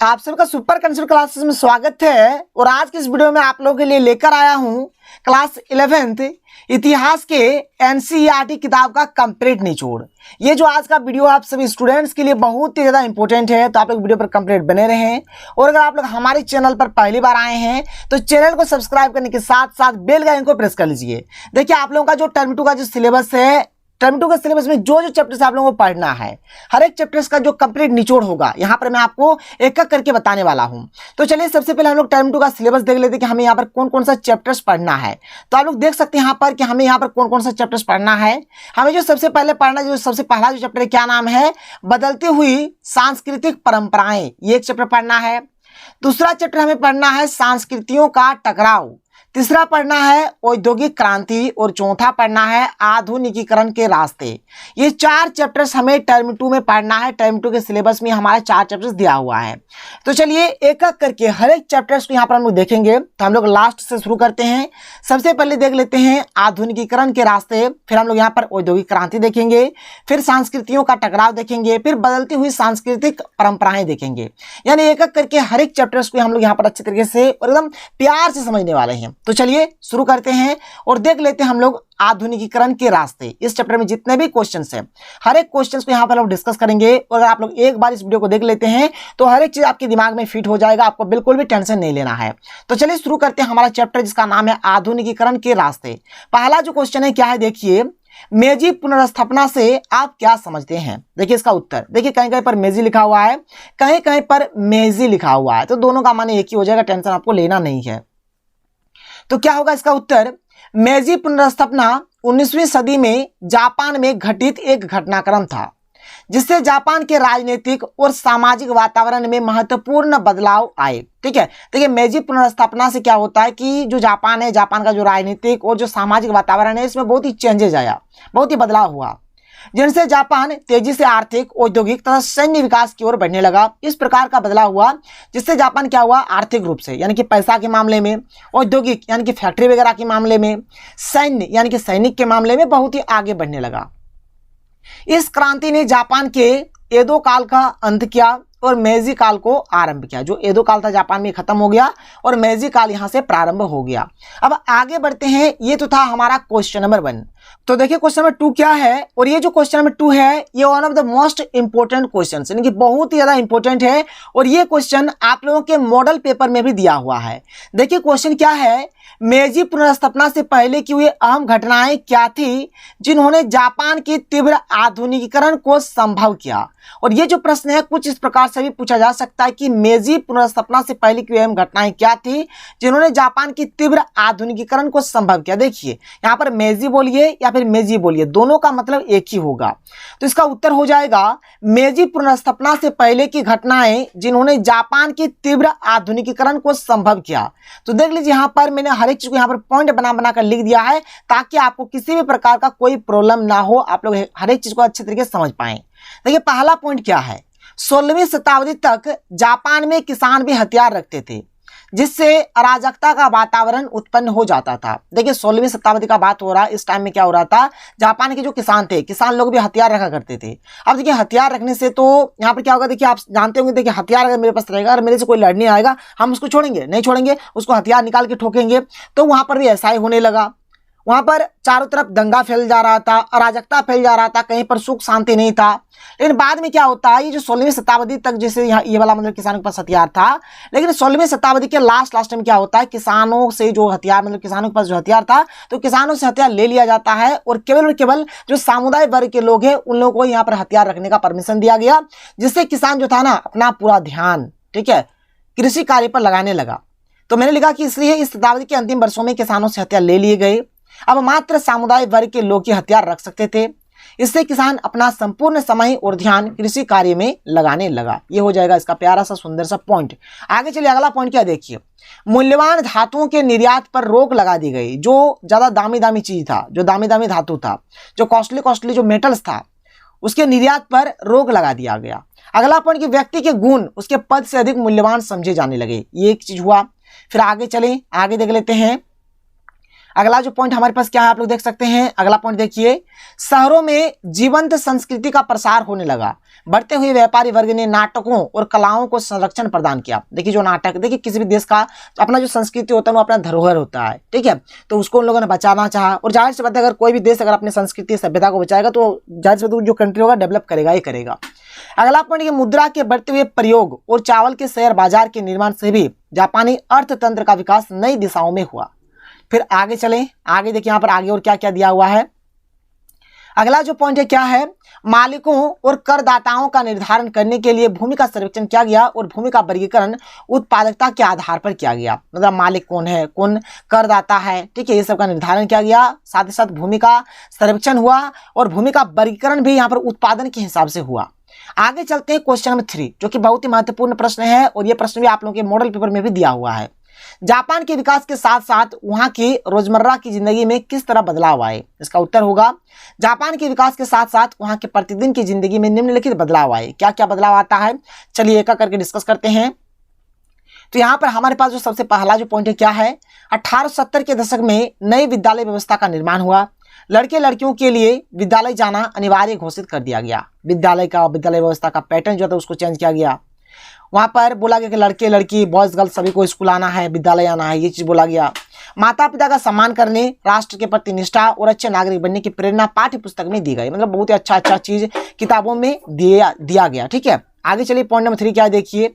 आप सबका super concept classes में स्वागत है। और आज की इस वीडियो में आप लोगों के लिए लेकर आया हूं क्लास 11th इतिहास के एनसीईआरटी किताब का कंप्लीट निचोड़। ये जो आज का वीडियो आप सभी स्टूडेंट्स के लिए बहुत ही ज़्यादा इंपॉर्टेंट है, तो आप लोग वीडियो पर कंप्लीट बने रहें। और अगर आप लोग हमारे चैनल पर पहली बार आए हैं तो चैनल को सब्सक्राइब करने के साथ साथ बेल आइकन को प्रेस कर लीजिए। देखिए, आप लोगों का जो टर्म 2 का जो सिलेबस है, टर्म 2 के सिलेबस में जो जो चैप्टर्स आप लोगों को पढ़ना है, हर एक चैप्टर्स का जो कंप्लीट निचोड़ होगा यहाँ पर मैं आपको एक एक करके बताने वाला हूँ। तो चलिए सबसे पहले हम लोग टर्म 2 का सिलेबस देख लेते हैं कि हमें यहाँ पर कौन कौन सा चैप्टर्स पढ़ना है। तो आप लोग देख सकते हैं यहाँ पर कि हमें यहाँ पर कौन कौन सा चैप्टर्स पढ़ना है। हमें जो सबसे पहले पढ़ना है, जो सबसे पहला जो चैप्टर है, क्या नाम है, बदलती हुई सांस्कृतिक परंपराएं, ये एक चैप्टर पढ़ना है। दूसरा चैप्टर हमें पढ़ना है संस्कृतियों का टकराव। तीसरा पढ़ना है औद्योगिक क्रांति और चौथा पढ़ना है आधुनिकीकरण के रास्ते। ये 4 चैप्टर्स हमें टर्म 2 में पढ़ना है। टर्म 2 के सिलेबस में हमारे 4 चैप्टर्स दिया हुआ है। तो चलिए एक एक करके हर एक चैप्टर्स को यहाँ पर हम लोग देखेंगे। तो हम लोग लास्ट से शुरू करते हैं। सबसे पहले देख लेते हैं आधुनिकीकरण के रास्ते, फिर हम लोग यहाँ पर औद्योगिक क्रांति देखेंगे, फिर संस्कृतियों का टकराव देखेंगे, फिर बदलती हुई सांस्कृतिक परंपराएं देखेंगे। यानी एक एक करके हर एक चैप्टर्स को हम लोग यहाँ पर अच्छे तरीके से और एकदम प्यार से समझने वाले हैं। तो चलिए शुरू करते हैं और देख लेते हैं हम लोग आधुनिकीकरण के रास्ते। इस चैप्टर में जितने भी क्वेश्चंस हैं, हर एक क्वेश्चंस को यहाँ पर हम डिस्कस करेंगे। और अगर आप लोग एक बार इस वीडियो को देख लेते हैं तो हर एक चीज आपके दिमाग में फिट हो जाएगा, आपको बिल्कुल भी टेंशन नहीं लेना है। तो चलिए शुरू करते हैं हमारा चैप्टर जिसका नाम है आधुनिकीकरण के रास्ते। पहला जो क्वेश्चन है क्या है, देखिए, मेजी पुनर्स्थापना से आप क्या समझते हैं। देखिए इसका उत्तर, देखिए कहीं कहीं पर मेजी लिखा हुआ है, कहीं कहीं पर मेजी लिखा हुआ है, तो दोनों का माने एक ही हो जाएगा, टेंशन आपको लेना नहीं है। तो क्या होगा इसका उत्तर, मेजी पुनर्स्थापना 19वीं सदी में जापान में घटित एक घटनाक्रम था जिससे जापान के राजनीतिक और सामाजिक वातावरण में महत्वपूर्ण बदलाव आए। ठीक है, देखिए मेजी पुनर्स्थापना से क्या होता है कि जो जापान है, जापान का जो राजनीतिक और जो सामाजिक वातावरण है, इसमें बहुत ही चेंजेज आया, बहुत ही बदलाव हुआ, जिनसे जापान तेजी से आर्थिक, औद्योगिक तथा सैन्य विकास की ओर बढ़ने लगा। इस प्रकार का बदलाव हुआ जिससे जापान क्या हुआ, आर्थिक रूप से यानी कि पैसा के मामले में, औद्योगिक यानी कि फैक्ट्री वगैरह के मामले में, सैन्य यानी कि सैनिक के मामले में बहुत ही आगे बढ़ने लगा। इस क्रांति ने जापान के एदो काल का अंत किया और मेजी काल को आरंभ किया। जो एदो काल था जापान में खत्म हो गया और मेजी काल यहां से प्रारंभ हो गया। अब आगे बढ़ते हैं। ये तो था हमारा क्वेश्चन नंबर 1। तो देखिए क्वेश्चन नंबर 2 क्या है, और ये जो क्वेश्चन नंबर 2 है ये one of the most important question, यानी कि बहुत ही ज्यादा इंपॉर्टेंट है। और ये क्वेश्चन आप लोगों के मॉडल पेपर में भी दिया हुआ है। देखिए क्वेश्चन क्या है, मेजी पुनर्स्थापना से पहले की हुई अहम घटनाएं क्या थी जिन्होंने जापान की तीव्र आधुनिकीकरण को संभव किया। और ये जो प्रश्न है कुछ इस प्रकार से भी पूछा जा सकता है कि मेजी पुनर्स्थापना से पहले की अहम घटनाएं क्या थी जिन्होंने जापान की तीव्र आधुनिकीकरण को संभव किया। देखिए यहाँ पर मेजी बोलिए या फिर मेजी बोलिए, दोनों का मतलब एक ही होगा। तो इसका उत्तर हो जाएगा मेजी पुनर्स्थापना से पहले की घटनाएं जिन्होंने जापान की तीव्र आधुनिकीकरण को संभव किया। तो देख लीजिए यहाँ पर मैंने हर एक चीज को यहाँ पर पॉइंट बना बना कर लिख दिया है ताकि आपको किसी भी प्रकार का कोई प्रॉब्लम ना हो, आप लोग हर एक चीज को अच्छे तरीके से समझ पाएं। देखिए पहला पॉइंट क्या है, 16वीं शताब्दी तक जापान में किसान भी हथियार रखते थे जिससे अराजकता का वातावरण उत्पन्न हो जाता था। देखिए 16वीं शताब्दी का बात हो रहा है, इस टाइम में क्या हो रहा था, जापान के जो किसान थे, किसान लोग भी हथियार रखा करते थे। अब देखिए हथियार रखने से तो यहाँ पर क्या होगा, देखिए आप जानते होंगे, देखिए हथियार अगर मेरे पास रहेगा, अगर मेरे से कोई लड़ने आएगा, हम उसको छोड़ेंगे नहीं, छोड़ेंगे, उसको हथियार निकाल के ठोकेंगे। तो वहां पर भी ऐसा ही होने लगा। वहां पर चारों तरफ दंगा फैल जा रहा था, अराजकता फैल जा रहा था, कहीं पर सुख शांति नहीं था। लेकिन बाद में क्या होता है, ये जो 16वीं शताब्दी तक जैसे यहाँ ये वाला मतलब किसानों के पास हथियार था, लेकिन 16वीं शताब्दी के लास्ट में क्या होता है, किसानों से जो हथियार मतलब किसानों के पास जो हथियार था, तो किसानों से हथियार ले लिया जाता है और केवल जो सामुदायिक वर्ग के लोग हैं उन लोगों को यहाँ पर हथियार रखने का परमिशन दिया गया, जिससे किसान जो था ना अपना पूरा ध्यान, ठीक है, कृषि कार्य पर लगाने लगा। तो मैंने लिखा कि इसलिए इस शताब्दी के अंतिम वर्षों में किसानों से हथियार ले लिए गए। अब मात्र सामुदायिक वर्ग के लोग ही हथियार रख सकते थे। इससे किसान अपना संपूर्ण समय और ध्यान कृषि कार्य में लगाने लगा। ये हो जाएगा इसका प्यारा सा सुंदर सा पॉइंट। आगे चलिए अगला पॉइंट क्या, देखिए, मूल्यवान धातुओं के निर्यात पर रोक लगा दी गई। जो ज्यादा दामी चीज था, जो दामी धातु था, जो कॉस्टली जो मेटल्स था, उसके निर्यात पर रोक लगा दिया गया। अगला पॉइंट कि व्यक्ति के गुण उसके पद से अधिक मूल्यवान समझे जाने लगे। ये एक चीज हुआ। फिर आगे चले, आगे देख लेते हैं। अगला जो पॉइंट हमारे पास क्या है आप लोग देख सकते हैं। अगला पॉइंट देखिए, शहरों में जीवंत संस्कृति का प्रसार होने लगा। बढ़ते हुए व्यापारी वर्ग ने नाटकों और कलाओं को संरक्षण प्रदान किया। देखिए जो नाटक, देखिए किसी भी देश का अपना जो संस्कृति होता है वो अपना धरोहर होता है, ठीक है, तो उसको उन लोगों ने बचाना चाहा। और जाहिर सी बात है अगर कोई भी देश अगर अपनी संस्कृति सभ्यता को बचाएगा तो जाहिर सी बात जो कंट्री होगा डेवलप करेगा ही करेगा। अगला पॉइंट, मुद्रा के बढ़ते हुए प्रयोग और चावल के शेयर बाजार के निर्माण से भी जापानी अर्थतंत्र का विकास नई दिशाओं में हुआ। फिर आगे चलें, आगे देखिए यहाँ पर आगे और क्या क्या दिया हुआ है। अगला जो पॉइंट है क्या है, मालिकों और करदाताओं का निर्धारण करने के लिए भूमि का सर्वेक्षण किया गया और भूमि का वर्गीकरण उत्पादकता के आधार पर किया गया। मतलब मालिक कौन है, कौन करदाता है, ठीक है, ये सब का निर्धारण किया गया। साथ ही साथ भूमि का सर्वेक्षण हुआ और भूमि का वर्गीकरण भी यहाँ पर उत्पादन के हिसाब से हुआ। आगे चलते हैं क्वेश्चन नंबर 3, जो कि बहुत ही महत्वपूर्ण प्रश्न है और ये प्रश्न भी आप लोगों के मॉडल पेपर में भी दिया हुआ है। जापान के विकास के साथ साथ वहां की रोजमर्रा की जिंदगी में किस तरह बदलाव आए। इसका उत्तर होगा जापान के विकास के साथ साथ वहां के प्रतिदिन की जिंदगी में निम्नलिखित बदलाव आए। क्या क्या बदलाव आता है, चलिए एक एक करके डिस्कस करते हैं। तो यहाँ पर हमारे पास जो सबसे पहला जो पॉइंट है क्या है, 1870 के दशक में नई विद्यालय व्यवस्था का निर्माण हुआ। लड़के लड़कियों के लिए विद्यालय जाना अनिवार्य घोषित कर दिया गया। विद्यालय व्यवस्था का पैटर्न जो था उसको चेंज किया गया। वहां पर बोला गया कि लड़के लड़की बॉयज गर्ल्स सभी को स्कूल आना है, विद्यालय आना है, ये चीज बोला गया। माता पिता का सम्मान करने, राष्ट्र के प्रति निष्ठा और अच्छे नागरिक बनने की प्रेरणा पाठ्य पुस्तक में दी गई। मतलब बहुत ही अच्छा चीज किताबों में दिया गया, ठीक है। आगे चलिए पॉइंट नंबर 3 क्या देखिए,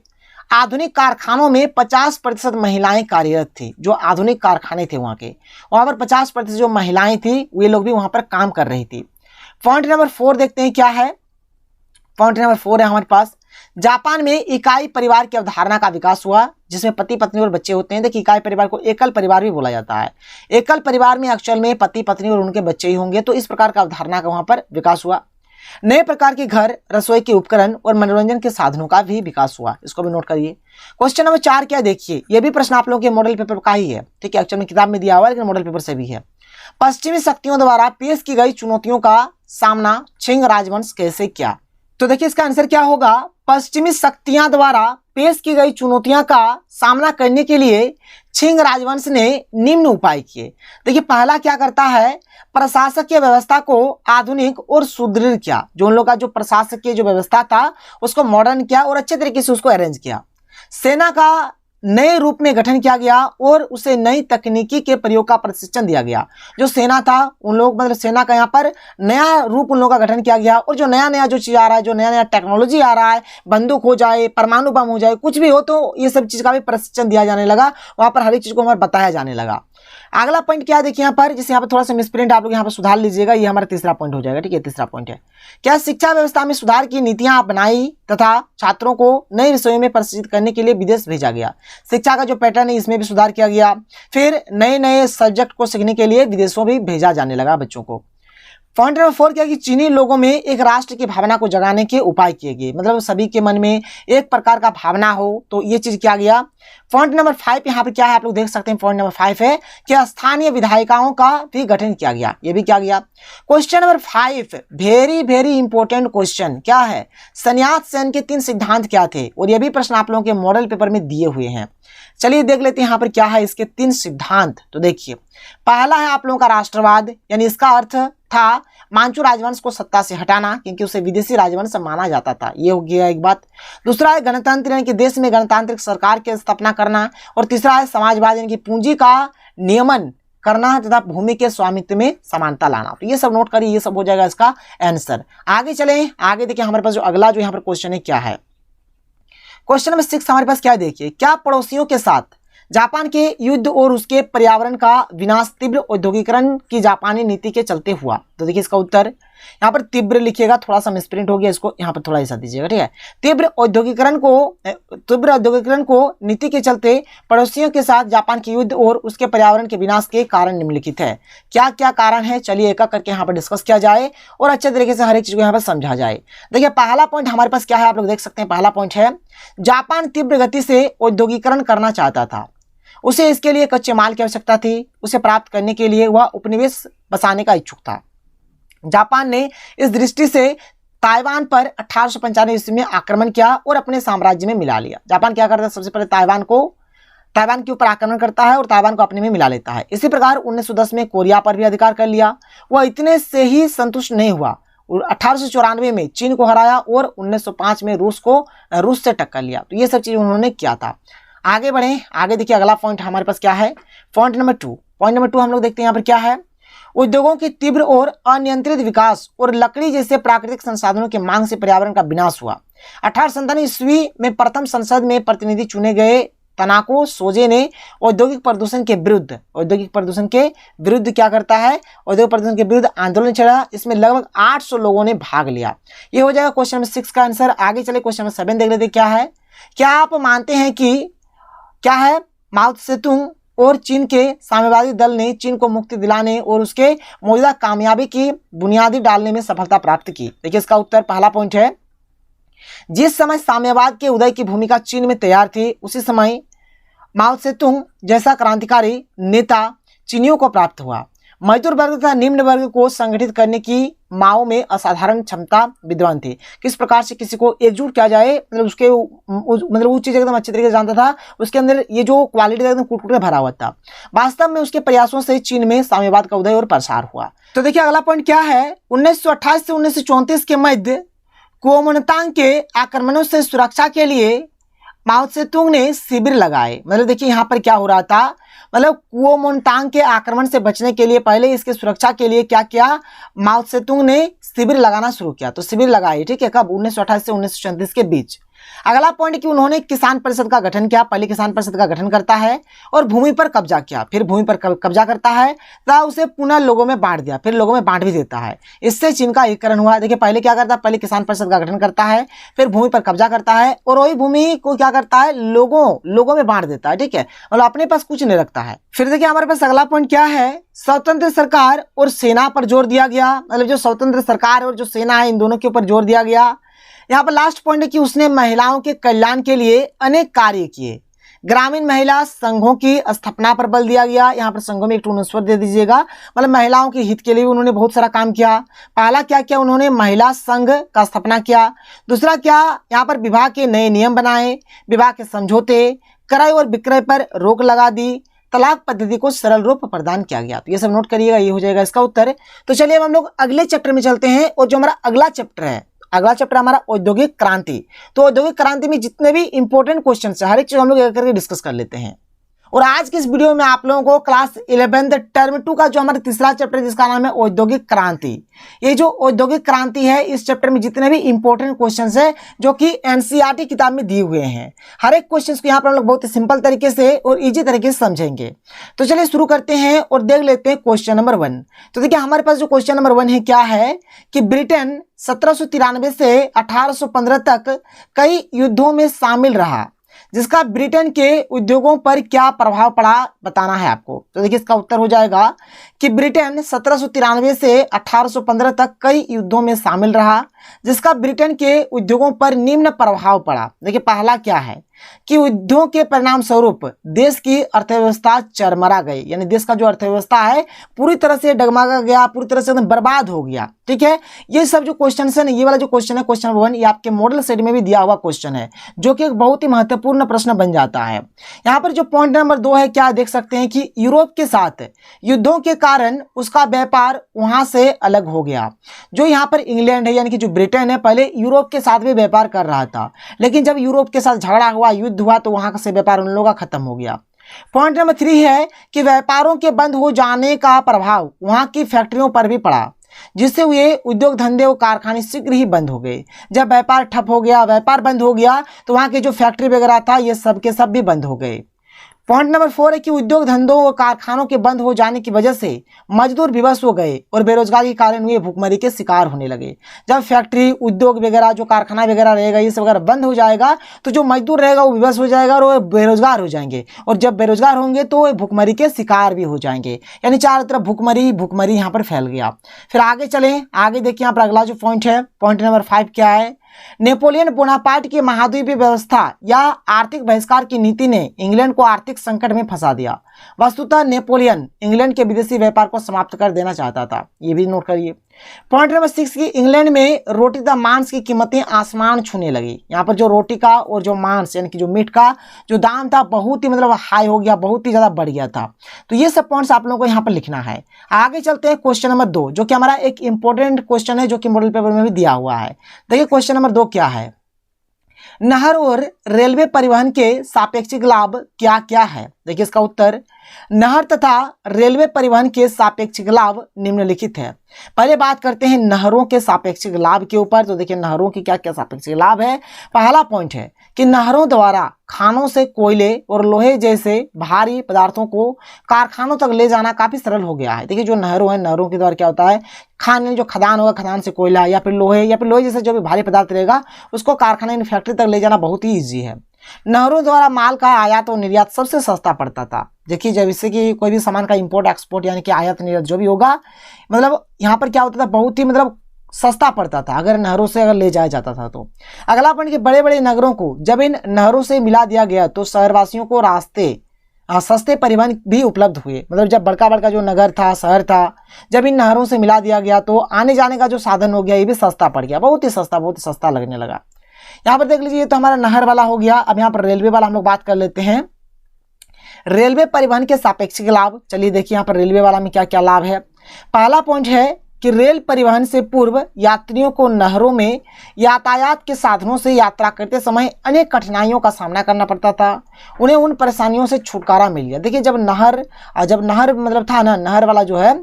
आधुनिक कारखानों में 50% महिलाएं कार्यरत थी। जो आधुनिक कारखाने थे वहां पर 50% जो महिलाएं थी वे लोग भी वहां पर काम कर रही थी। पॉइंट नंबर 4 देखते हैं क्या है। पॉइंट नंबर 4 है हमारे पास, जापान में इकाई परिवार की अवधारणा का विकास हुआ, जिसमें पति पत्नी और बच्चे होते हैं। देखिए इकाई परिवार को एकल परिवार भी बोला जाता है। एकल परिवार में एक्चुअल में पति पत्नी और उनके बच्चे ही होंगे, तो इस प्रकार का अवधारणा का वहां पर विकास हुआ। नए प्रकार के घर, रसोई के उपकरण और मनोरंजन के साधनों का भी विकास हुआ, इसको भी नोट करिए। क्वेश्चन नंबर 4 क्या देखिए, ये भी प्रश्न आप लोगों के मॉडल पेपर का ही है, ठीक है, एक्चुअल में किताब में दिया हुआ है लेकिन मॉडल पेपर से भी है। पश्चिमी शक्तियों द्वारा पेश की गई चुनौतियों का सामना छिंग राजवंश कैसे किया। तो देखिए इसका आंसर क्या होगा, पश्चिमी शक्तियां द्वारा पेश की गई चुनौतियां का सामना करने के लिए छिंग राजवंश ने निम्न उपाय किए। देखिए पहला क्या करता है, प्रशासकीय व्यवस्था को आधुनिक और सुदृढ़ किया। जो उन लोग का जो प्रशासकीय जो व्यवस्था था उसको मॉडर्न किया और अच्छे तरीके से उसको अरेंज किया। सेना का नए रूप में गठन किया गया और उसे नई तकनीकी के प्रयोग का प्रशिक्षण दिया गया। जो सेना था उन लोग मतलब सेना का यहाँ पर नया रूप उन लोगों का गठन किया गया और जो नया नया जो चीज आ रहा है, जो नया नया टेक्नोलॉजी आ रहा है, बंदूक हो जाए, परमाणु बम हो जाए, कुछ भी हो, तो ये सब चीज का भी प्रशिक्षण दिया जाने लगा। वहां पर हर एक चीज को हमारे बताया जाने लगा। अगला पॉइंट क्या देखिए यहाँ पर, जिसे यहाँ पर थोड़ा सा मिसप्रिंट आप लोग यहाँ पर सुधार लीजिएगा, ये हमारा तीसरा पॉइंट हो जाएगा, ठीक है। तीसरा पॉइंट है क्या, शिक्षा व्यवस्था में सुधार की नीतियां बनाई तथा छात्रों को नए विषयों में प्रशिक्षित करने के लिए विदेश भेजा गया। शिक्षा का जो पैटर्न है इसमें भी सुधार किया गया। फिर नए नए सब्जेक्ट को सीखने के लिए विदेशों भी भेजा जाने लगा बच्चों को। पॉइंट नंबर 4 क्या कि चीनी लोगों में एक राष्ट्र की भावना को जगाने के उपाय किए गए। मतलब सभी के मन में एक प्रकार का भावना हो, तो ये चीज किया गया। पॉइंट नंबर 5 यहाँ पे क्या है आप लोग देख सकते हैं। पॉइंट नंबर 5 है कि स्थानीय विधायिकाओं का भी गठन किया गया, ये भी किया गया। Question number 5 very important question क्या है, संन्यास सेन के 3 सिद्धांत क्या थे, और ये भी प्रश्न आप लोगों के मॉडल पेपर में दिए हुए हैं। चलिए देख लेते हैं यहाँ पर क्या है इसके 3 सिद्धांत। तो देखिए पहला है आप लोगों का राष्ट्रवाद, यानी इसका अर्थ था मांचू राजवंश को सत्ता से हटाना, क्योंकि उसे विदेशी राजवंश माना जाता था, ये हो गया एक बात। दूसरा है गणतंत्र, यानी कि देश में गणतांत्रिक सरकार की स्थापना करना। और तीसरा है समाजवाद, यानी कि पूंजी का नियमन करना तथा भूमि के स्वामित्व में समानता लाना। तो ये सब नोट करिए, ये सब हो जाएगा इसका आंसर। आगे चलें, आगे देखिए हमारे पास जो अगला जो यहाँ पर क्वेश्चन है क्या है। क्वेश्चन नंबर 6 हमारे पास क्या देखिए, क्या पड़ोसियों के साथ जापान के युद्ध और उसके पर्यावरण का विनाश तीव्र औद्योगिकरण की जापानी नीति के चलते हुआ। तो देखिए इसका उत्तर यहाँ पर तीव्र लिखिएगा, थोड़ा सा मिसप्रिंट हो गया, इसको यहाँ पर थोड़ा ऐसा दीजिएगा, ठीक है। तीव्र औद्योगिकरण को नीति के चलते पड़ोसियों के साथ जापान के युद्ध और उसके पर्यावरण के विनाश के कारण निम्नलिखित है। क्या क्या कारण है, चलिए एक एक करके यहाँ पर डिस्कस किया जाए और अच्छे तरीके से हर एक चीज को यहाँ पर समझा जाए। देखिए पहला पॉइंट हमारे पास क्या है आप लोग देख सकते हैं। पहला पॉइंट है जापान तीव्र गति से औद्योगिकरण करना चाहता था। उसे इसके लिए कच्चे माल की आवश्यकता थी, उसे प्राप्त करने के लिए वह उपनिवेश बसाने का इच्छुक था। जापान ने इस दृष्टि से ताइवान पर 1895 ईस्वी में आक्रमण किया और अपने साम्राज्य में मिला लिया। जापान क्या करता है, सबसे पहले ताइवान के ऊपर आक्रमण करता है और ताइवान को अपने में मिला लेता है। इसी प्रकार 1910 में कोरिया पर भी अधिकार कर लिया। वह इतने से ही संतुष्ट नहीं हुआ, 1894 में चीन को हराया और 1905 में रूस से टक्कर लिया। तो ये सब चीज उन्होंने किया था। आगे बढ़े, आगे देखिए अगला पॉइंट हमारे पास क्या है, पॉइंट नंबर 2 हम लोग देखते हैं यहाँ पर क्या है। उद्योगों की तीव्र और अनियंत्रित विकास और लकड़ी जैसे प्राकृतिक संसाधनों की मांग से पर्यावरण का विनाश हुआ। 1897 ईस्वी में प्रथम संसद में प्रतिनिधि चुने गए तनाको सोजे ने औद्योगिक प्रदूषण के विरुद्ध क्या करता है, औद्योगिक प्रदूषण के विरुद्ध आंदोलन छेड़ा। इसमें लगभग 800 लोगों ने भाग लिया। ये हो जाएगा क्वेश्चन नंबर 6 का आंसर। आगे चले क्वेश्चन नंबर 7 देख लेते क्या है। क्या आप मानते हैं कि क्या है, माओ त्से-तुंग और चीन के साम्यवादी दल ने चीन को मुक्ति दिलाने और उसके मौजूदा कामयाबी की बुनियादी डालने में सफलता प्राप्त की। देखिए इसका उत्तर पहला पॉइंट है, जिस समय साम्यवाद के उदय की भूमिका चीन में तैयार थी, उसी समय माओ त्से-तुंग जैसा क्रांतिकारी नेता चीनियों को प्राप्त हुआ। मजदूर वर्ग तथा निम्न वर्ग को संगठित करने की माओ में असाधारण क्षमता विद्वान थी। किस प्रकार से किसी को एकजुट किया जाए, मतलब वो चीज एकदम अच्छी तरीके से जानता था। उसके अंदर ये जो क्वालिटी एकदम कूट-कूट के भरा हुआ था। वास्तव में उसके प्रयासों से चीन में साम्यवाद का उदय और प्रसार हुआ। तो देखिए अगला पॉइंट क्या है, 1928 से 1934 के मध्य कुओमिंतांग के आक्रमणों से सुरक्षा के लिए माओ त्से-तुंग ने शिविर लगाए। मतलब देखिए यहाँ पर क्या हो रहा था, मतलब कुओमिंतांग के आक्रमण से बचने के लिए पहले इसके सुरक्षा के लिए क्या किया, माओ त्से-तुंग ने शिविर लगाना शुरू किया। तो शिविर लगाए, ठीक है, कब, 1928 से 1934 के बीच। अगला पॉइंट कि उन्होंने किसान परिषद का गठन किया। पहले किसान परिषद का गठन करता है और भूमि पर कब्जा किया, फिर भूमि पर कब्जा करता है तथा उसे पुनः लोगों में बांट दिया, फिर लोगों में बांट भी देता है। इससे चीन का एकीकरण हुआ। देखिए पहले क्या करता है, पहले किसान परिषद का गठन करता है, फिर भूमि पर कब्जा करता है और वही भूमि को क्या करता है, लोगों में बांट देता है, ठीक है, मतलब अपने पास कुछ नहीं रखता है। फिर देखिए हमारे पास अगला पॉइंट क्या है, स्वतंत्र सरकार और सेना पर जोर दिया गया। मतलब जो स्वतंत्र सरकार और जो सेना है इन दोनों के ऊपर जोर दिया गया। यहाँ पर लास्ट पॉइंट है कि उसने महिलाओं के कल्याण के लिए अनेक कार्य किए। ग्रामीण महिला संघों की स्थापना पर बल दिया गया। यहाँ पर संघों में एक अनुस्वर दे दीजिएगा, मतलब महिलाओं के हित के लिए उन्होंने बहुत सारा काम किया। पहला क्या किया, उन्होंने महिला संघ का स्थापना किया। दूसरा क्या, यहाँ पर विवाह के नए नियम बनाए, विवाह के समझौते, क्रय और विक्रय पर रोक लगा दी, तलाक पद्धति को सरल रूप प्रदान किया गया। तो ये सब नोट करिएगा, ये हो जाएगा इसका उत्तर। तो चलिए अब हम लोग अगले चैप्टर में चलते हैं और जो हमारा अगला चैप्टर है, अगला चैप्टर हमारा औद्योगिक क्रांति। तो औद्योगिक क्रांति में जितने भी इंपॉर्टेंट क्वेश्चन है हर एक चीज हम लोग एक करके डिस्कस कर लेते हैं। और आज की इस वीडियो में आप लोगों को क्लास 11 टर्म 2 का जो हमारा तीसरा चैप्टर है जिसका नाम है औद्योगिक क्रांति, ये जो औद्योगिक क्रांति है इस चैप्टर में जितने भी इंपॉर्टेंट क्वेश्चंस है जो कि एनसीईआरटी किताब में दिए हुए हैं, हर एक क्वेश्चंस को यहाँ पर हम लोग बहुत ही सिंपल तरीके से और इजी तरीके से समझेंगे। तो चलिए शुरू करते हैं और देख लेते हैं क्वेश्चन नंबर 1। तो देखिए हमारे पास जो क्वेश्चन नंबर 1 है क्या है कि ब्रिटेन 1793 से 1815 तक कई युद्धों में शामिल रहा, जिसका ब्रिटेन के उद्योगों पर क्या प्रभाव पड़ा बताना है आपको। तो देखिए इसका उत्तर हो जाएगा कि ब्रिटेन 1793 से 1815 तक कई युद्धों में शामिल रहा, जिसका ब्रिटेन के उद्योगों पर निम्न प्रभाव पड़ा। देखिए पहला क्या है कि युद्धों के परिणाम स्वरूप देश की अर्थव्यवस्था चरमरा गई, यानी देश का जो अर्थव्यवस्था है पूरी तरह से डगमगा गया, पूरी तरह से एकदम बर्बाद हो गया। ठीक है, ये सब जो क्वेश्चन है, ये वाला जो क्वेश्चन है क्वेश्चन नंबर 1, ये आपके मॉडल सेट में भी दिया हुआ क्वेश्चन है जो कि एक बहुत ही महत्वपूर्ण प्रश्न बन जाता है। यहाँ पर जो पॉइंट नंबर 2 है क्या देख सकते हैं कि यूरोप के साथ युद्धों के कारण उसका व्यापार वहां से अलग हो गया। जो यहाँ पर इंग्लैंड है यानी कि जो ब्रिटेन है पहले यूरोप के साथ भी व्यापार कर रहा था, लेकिन जब यूरोप के साथ झगड़ा हुआ, युद्ध हुआ, तो वहां से व्यापार उन लोगों का खत्म हो गया। पॉइंट नंबर 3 है कि व्यापारों के बंद हो जाने का प्रभाव वहां की फैक्ट्रियों पर भी पड़ा, जिससे ये उद्योग धंधे और कारखाने शीघ्र ही बंद हो गए। जब व्यापार ठप हो गया, व्यापार बंद हो गया, तो वहां के जो फैक्ट्री वगैरह था ये सब के सब भी बंद हो गए। पॉइंट नंबर 4 है कि उद्योग धंधों और कारखानों के बंद हो जाने की वजह से मजदूर विवश हो गए और बेरोजगारी के कारण वे भूखमरी के शिकार होने लगे। जब फैक्ट्री, उद्योग वगैरह, जो कारखाना वगैरह रहेगा, ये सब अगर बंद हो जाएगा तो जो मजदूर रहेगा वो विवश हो जाएगा और वो बेरोजगार हो जाएंगे, और जब बेरोजगार होंगे तो वे भूखमरी के शिकार भी हो जाएंगे। यानी चारों तरफ भूखमरी यहाँ पर फैल गया। फिर आगे चलें, आगे देखिए यहाँ पर अगला जो पॉइंट है, पॉइंट नंबर 5 क्या है, नेपोलियन बोनापार्ट की महाद्वीपीय व्यवस्था या आर्थिक बहिष्कार की नीति ने इंग्लैंड को आर्थिक संकट में फंसा दिया। वस्तुतः नेपोलियन इंग्लैंड के विदेशी व्यापार को समाप्त कर देना चाहता था, ये भी नोट करिए। पॉइंट नंबर 6 की इंग्लैंड में रोटी तथा मांस की कीमतें आसमान छूने लगी। यहाँ पर जो रोटी का और जो मांस यानी कि जो मीट का जो दाम था बहुत ही मतलब हाई हो गया, बहुत ही ज़्यादा बढ़ गया था। तो ये सब पॉइंट्स आप लोगों को यहाँ पर लिखना है। आगे चलते हैं क्वेश्चन नंबर 2, जो कि हमारा एक इंपॉर्टेंट क्वेश्चन है जो कि मॉडल पेपर में भी दिया हुआ है। देखिए क्वेश्चन नंबर 2 क्या है, नहर और रेलवे परिवहन के सापेक्षिक लाभ क्या क्या है। देखिए इसका उत्तर, नहर तथा रेलवे परिवहन के सापेक्षिक लाभ निम्नलिखित है। पहले बात करते हैं नहरों के सापेक्षिक लाभ के ऊपर। तो देखिए नहरों की क्या क्या सापेक्षिक लाभ है। पहला पॉइंट है कि नहरों द्वारा खानों से कोयले और लोहे जैसे भारी पदार्थों को कारखानों तक ले जाना काफी सरल हो गया है। देखिए जो नहरों है, नहरों के द्वारा क्या होता है, खान जो खदान होगा, खदान से कोयला या फिर लोहे जैसे जो भी भारी पदार्थ रहेगा उसको कारखाने यानी फैक्ट्री तक ले जाना बहुत ही ईजी है। नहरों द्वारा माल का आयात और निर्यात सबसे सस्ता पड़ता था। देखिए जब इससे कि कोई भी सामान का इंपोर्ट एक्सपोर्ट यानी कि आयात निर्यात जो भी होगा, मतलब यहाँ पर क्या होता था, बहुत ही मतलब सस्ता पड़ता था अगर नहरों से अगर ले जाया जाता था। तो अगला पॉइंट कि बड़े बड़े नगरों को जब इन नहरों से मिला दिया गया तो शहरवासियों को सस्ते परिवहन भी उपलब्ध हुए। मतलब जब बड़का बड़का जो नगर था, शहर था, जब इन नहरों से मिला दिया गया तो आने जाने का जो साधन हो गया ये भी सस्ता पड़ गया, बहुत ही सस्ता लगने लगा। यहाँ पर देख लीजिए, तो हमारा नहर वाला हो गया। अब यहाँ पर रेलवे वाला हम लोग बात कर लेते हैं। रेलवे परिवहन के सापेक्षिक लाभ, चलिए देखिए यहाँ पर रेलवे वाला में क्या क्या लाभ है। पहला पॉइंट है कि रेल परिवहन से पूर्व यात्रियों को नहरों में यातायात के साधनों से यात्रा करते समय अनेक कठिनाइयों का सामना करना पड़ता था। उन्हें उन परेशानियों से छुटकारा मिल गया। देखिए जब नहर मतलब था ना, नहर वाला जो है,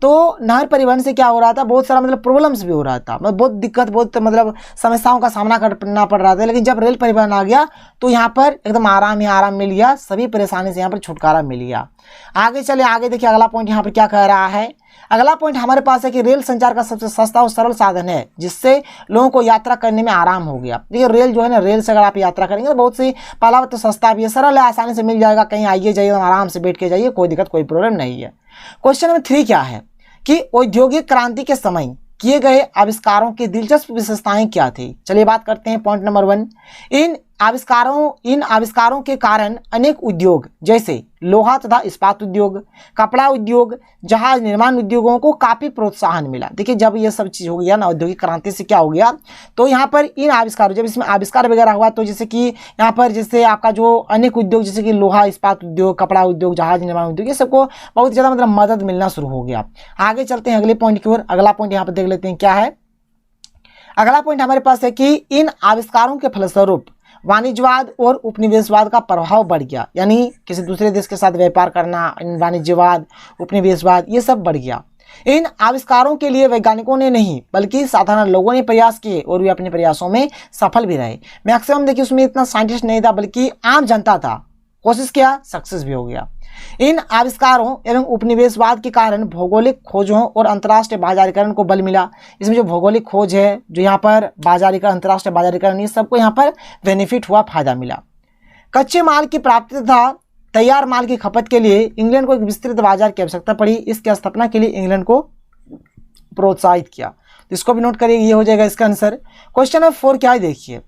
तो नहर परिवहन से क्या हो रहा था, बहुत सारा मतलब प्रॉब्लम्स भी हो रहा था, मतलब बहुत दिक्कत, बहुत मतलब समस्याओं का सामना करना पड़ रहा था। लेकिन जब रेल परिवहन आ गया तो यहाँ पर एकदम आराम ही आराम मिल गया, सभी परेशानी से यहाँ पर छुटकारा मिल गया। आगे चले, आगे देखिए अगला पॉइंट यहाँ पर क्या कह रहा है। अगला पॉइंट हमारे पास है कि रेल संचार का सबसे सस्ता और सरल साधन है जिससे लोगों को यात्रा करने में आराम हो गया। देखिए रेल जो है ना, रेल से अगर आप यात्रा करेंगे तो बहुत सी, पहला तो सस्ता भी है, सरल है, आसानी से मिल जाएगा, कहीं आइए जाइए आराम से बैठ के जाइए, कोई दिक्कत कोई प्रॉब्लम नहीं है। क्वेश्चन नंबर 3 क्या है कि औद्योगिक क्रांति के समय किए गए आविष्कारों की दिलचस्प विशेषताएं क्या थी। चलिए बात करते हैं पॉइंट नंबर 1। इन आविष्कारों के कारण अनेक उद्योग जैसे लोहा तथा इस्पात उद्योग, कपड़ा उद्योग, जहाज निर्माण उद्योगों को काफी प्रोत्साहन मिला। देखिए जब ये सब चीज हो गया ना, औद्योगिक क्रांति से क्या हो गया, तो यहाँ पर इन आविष्कारों, जब इसमें आविष्कार वगैरह हुआ तो जैसे कि यहाँ पर जैसे आपका जो अनेक उद्योग जैसे कि लोहा इस्पात उद्योग, कपड़ा उद्योग, जहाज निर्माण उद्योग, ये सबको बहुत ज्यादा मतलब मदद मिलना शुरू हो गया। आगे चलते हैं अगले पॉइंट की ओर। अगला पॉइंट यहाँ पर देख लेते हैं क्या है। अगला पॉइंट हमारे पास है कि इन आविष्कारों के फलस्वरूप वाणिज्यवाद और उपनिवेशवाद का प्रभाव बढ़ गया, यानी किसी दूसरे देश के साथ व्यापार करना, वाणिज्यवाद, उपनिवेशवाद, ये सब बढ़ गया। इन आविष्कारों के लिए वैज्ञानिकों ने नहीं बल्कि साधारण लोगों ने प्रयास किए और वे अपने प्रयासों में सफल भी रहे। मैक्सिमम देखिए उसमें इतना साइंटिस्ट नहीं था बल्कि आम जनता था, कोशिश किया, सक्सेस भी हो गया। इन आविष्कारों एवं उपनिवेशवाद के कारण भौगोलिक खोजों और अंतर्राष्ट्रीय बाजारीकरण को बल मिला। इसमें जो भौगोलिक खोज है, जो यहाँ पर बाजारीकरण, अंतर्राष्ट्रीय बाजारीकरण, ये सबको यहाँ पर बेनिफिट हुआ, फायदा मिला। कच्चे माल की प्राप्ति तथा तैयार माल की खपत के लिए इंग्लैंड को एक विस्तृत बाजार की आवश्यकता पड़ी। इसकी स्थापना के लिए इंग्लैंड को प्रोत्साहित किया। तो इसको भी नोट करिए, ये हो जाएगा इसका आंसर। क्वेश्चन नंबर 4 क्या है देखिए,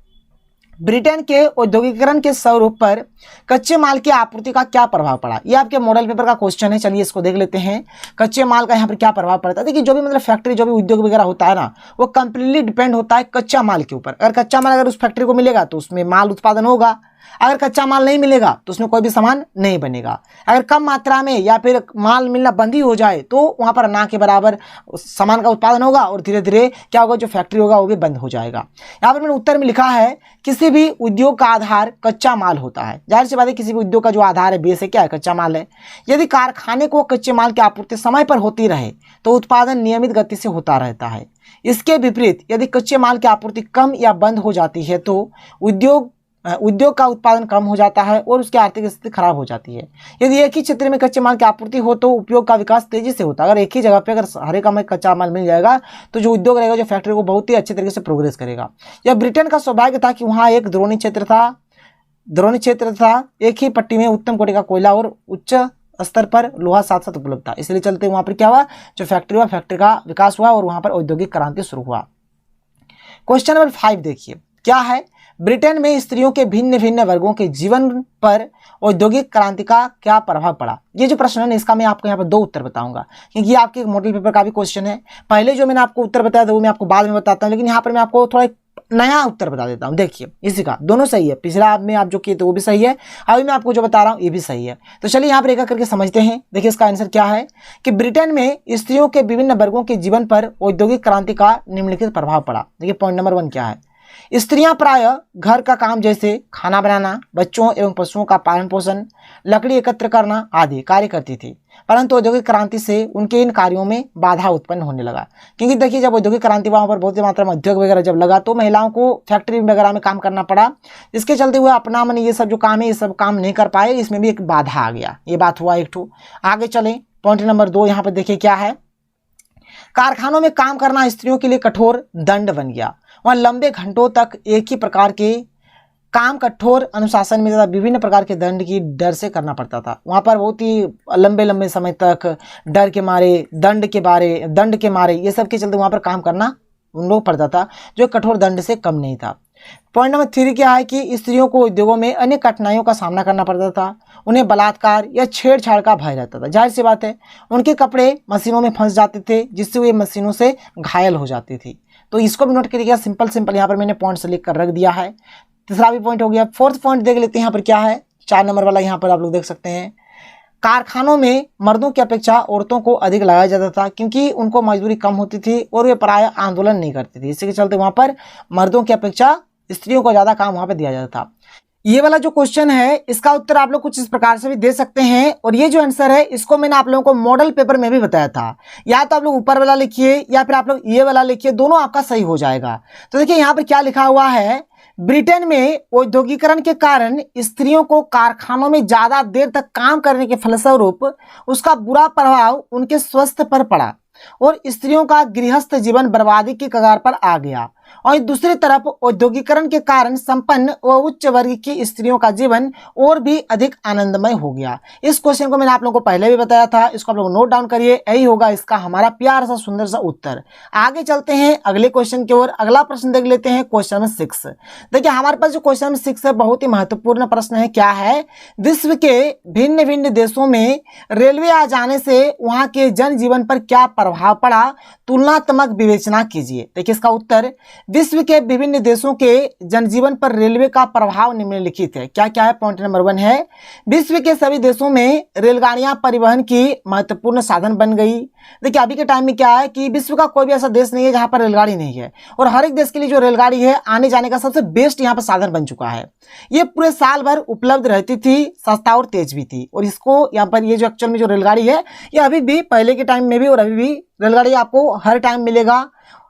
ब्रिटेन के औद्योगिकरण के स्वरूप पर कच्चे माल की आपूर्ति का क्या प्रभाव पड़ा। ये आपके मॉडल पेपर का क्वेश्चन है, चलिए इसको देख लेते हैं। कच्चे माल का यहाँ पर क्या प्रभाव पड़ता है। देखिए जो भी मतलब फैक्ट्री, जो भी उद्योग वगैरह होता है ना, वो कंप्लीटली डिपेंड होता है कच्चा माल के ऊपर। अगर कच्चा माल अगर उस फैक्ट्री को मिलेगा तो उसमें माल उत्पादन होगा, अगर कच्चा माल नहीं मिलेगा तो उसमें कोई भी सामान नहीं बनेगा। अगर कम मात्रा में या फिर माल मिलना बंद ही हो जाए तो वहां पर ना के बराबर सामान का उत्पादन होगा और धीरे धीरे क्या होगा, जो फैक्ट्री होगा वो भी बंद हो जाएगा। यहाँ पर मैंने उत्तर में लिखा है, किसी भी उद्योग का आधार कच्चा माल होता है। जाहिर सी बात है, किसी भी उद्योग का जो आधार है, बेस है, क्या है, कच्चा माल है। यदि कारखाने को कच्चे माल की आपूर्ति समय पर होती रहे तो उत्पादन नियमित गति से होता रहता है। इसके विपरीत यदि कच्चे माल की आपूर्ति कम या बंद हो जाती है तो उद्योग का उत्पादन कम हो जाता है और उसकी आर्थिक स्थिति खराब हो जाती है। यदि एक ही क्षेत्र में कच्चे माल की आपूर्ति हो तो उपयोग का विकास तेजी से होता है। अगर एक ही जगह पे अगर हर एक में कच्चा माल मिल जाएगा तो जो उद्योग रहेगा, जो फैक्ट्री को बहुत ही अच्छे तरीके से प्रोग्रेस करेगा। यह ब्रिटेन का सौभाग्य था कि वहाँ एक द्रोणी क्षेत्र था, एक ही पट्टी में उत्तम कोटि का कोयला और उच्च स्तर पर लोहा साथ साथ उपलब्ध था। इसलिए चलते वहाँ पर क्या हुआ, जो फैक्ट्री का विकास हुआ और वहाँ पर औद्योगिक क्रांति शुरू हुआ। क्वेश्चन नंबर 5 देखिए क्या है, ब्रिटेन में स्त्रियों के भिन्न भिन्न वर्गों के जीवन पर औद्योगिक क्रांति का क्या प्रभाव पड़ा। ये जो प्रश्न है ना, इसका मैं आपको यहाँ पर 2 उत्तर बताऊंगा, क्योंकि ये आपके मॉडल पेपर का भी क्वेश्चन है। पहले जो मैंने आपको उत्तर बताया था वो मैं आपको बाद में बताता हूँ, लेकिन यहाँ पर मैं आपको थोड़ा नया उत्तर बता देता हूँ। देखिए इसी का दोनों सही है, पिछला में आप जो किए थे वो भी सही है, अभी मैं आपको जो बता रहा हूँ ये भी सही है। तो चलिए यहाँ पर एक करके समझते हैं। देखिए इसका आंसर क्या है कि ब्रिटेन में स्त्रियों के विभिन्न वर्गों के जीवन पर औद्योगिक क्रांति का निम्नलिखित प्रभाव पड़ा। देखिए पॉइंट नंबर 1 क्या है, स्त्रियां प्रायः घर का काम जैसे खाना बनाना, बच्चों एवं पशुओं का पालन पोषण, लकड़ी एकत्र करना आदि कार्य करती थी, परंतु औद्योगिक क्रांति से उनके इन कार्यों में बाधा उत्पन्न होने लगा। क्योंकि देखिए जब औद्योगिक क्रांति वहाँ पर बहुत ही मात्रा में उद्योग वगैरह जब लगा तो महिलाओं को फैक्ट्री वगैरह में काम करना पड़ा, जिसके चलते हुए अपना मन ये सब जो काम है ये सब काम नहीं कर पाए, इसमें भी एक बाधा आ गया। ये बात हुआ एक ठो। आगे चले पॉइंट नंबर 2 यहाँ पर देखिए क्या है, कारखानों में काम करना स्त्रियों के लिए कठोर दंड बन गया। वहाँ लंबे घंटों तक एक ही प्रकार के काम कठोर अनुशासन में तथा विभिन्न प्रकार के दंड की डर से करना पड़ता था। वहाँ पर बहुत ही लंबे लंबे समय तक डर के मारे, दंड के मारे ये सब के चलते वहाँ पर काम करना उन लोग पड़ता था, जो कठोर दंड से कम नहीं था। पॉइंट नंबर 3 क्या है कि स्त्रियों को उद्योगों में अनेक कठिनाइयों का सामना करना पड़ता था। उन्हें बलात्कार या छेड़छाड़ का भय रहता था। जाहिर सी बात है उनके कपड़े मशीनों में फंस जाते थे, जिससे वे मशीनों से घायल हो जाती थी। तो इसको भी नोट करिएगा, सिंपल यहाँ पर मैंने पॉइंट से लिख कर रख दिया है। तीसरा भी पॉइंट हो गया। 4th पॉइंट देख लेते हैं यहाँ पर क्या है, 4 नंबर वाला यहाँ पर आप लोग देख सकते हैं, कारखानों में मर्दों की अपेक्षा औरतों को अधिक लगाया जाता था, क्योंकि उनको मजदूरी कम होती थी और वे प्रायः आंदोलन नहीं करती थी। इसी के चलते वहाँ पर मर्दों की अपेक्षा स्त्रियों को ज़्यादा काम वहाँ पर दिया जाता था। ये वाला जो क्वेश्चन है इसका उत्तर आप लोग कुछ इस प्रकार से भी दे सकते हैं, और ये जो आंसर है इसको मैंने आप लोगों को मॉडल पेपर में भी बताया था। या तो आप लोग ऊपर वाला लिखिए या फिर आप लोग ये वाला लिखिए, दोनों आपका सही हो जाएगा। तो देखिए यहाँ पर क्या लिखा हुआ है, ब्रिटेन में औद्योगिकरण के कारण स्त्रियों को कारखानों में ज्यादा देर तक काम करने के फलस्वरूप उसका बुरा प्रभाव उनके स्वास्थ्य पर पड़ा और स्त्रियों का गृहस्थ जीवन बर्बादी की कगार पर आ गया। और दूसरी तरफ औद्योगिकरण के कारण संपन्न व उच्च वर्ग की स्त्रियों का जीवन और भी अधिक आनंदमय हो गया। इस क्वेश्चन को मैंने आप लोगों को पहले भी बताया था, इसको आप लोग नोट डाउन करिए, यही होगा इसका हमारा प्यारा सा सुंदर सा उत्तर। आगे चलते हैं अगले क्वेश्चन की ओर। अगला प्रश्न देख लेते हैं, क्वेश्चन नंबर 6। देखिए हमारे पास जो क्वेश्चन नंबर 6 है बहुत ही महत्वपूर्ण प्रश्न है। क्या है, विश्व के भिन्न भिन्न देशों में रेलवे आ जाने से वहां के जनजीवन पर क्या प्रभाव पड़ा, तुलनात्मक विवेचना कीजिए। देखिए इसका उत्तर, विश्व के विभिन्न देशों के जनजीवन पर रेलवे का प्रभाव निम्नलिखित है। क्या क्या है, पॉइंट नंबर 1 है, विश्व के सभी देशों में रेलगाड़ियां परिवहन की महत्वपूर्ण साधन बन गई। देखिए अभी के टाइम में क्या है कि विश्व का कोई भी ऐसा देश नहीं है जहां पर रेलगाड़ी नहीं है, और हर एक देश के लिए जो रेलगाड़ी है आने जाने का सबसे बेस्ट यहाँ पर साधन बन चुका है। ये पूरे साल भर उपलब्ध रहती थी, सस्ता और तेज भी थी। और इसको यहाँ पर ये जो एक्चुअल में जो रेलगाड़ी है ये अभी भी, पहले के टाइम में भी और अभी भी रेलगाड़ी आपको हर टाइम मिलेगा,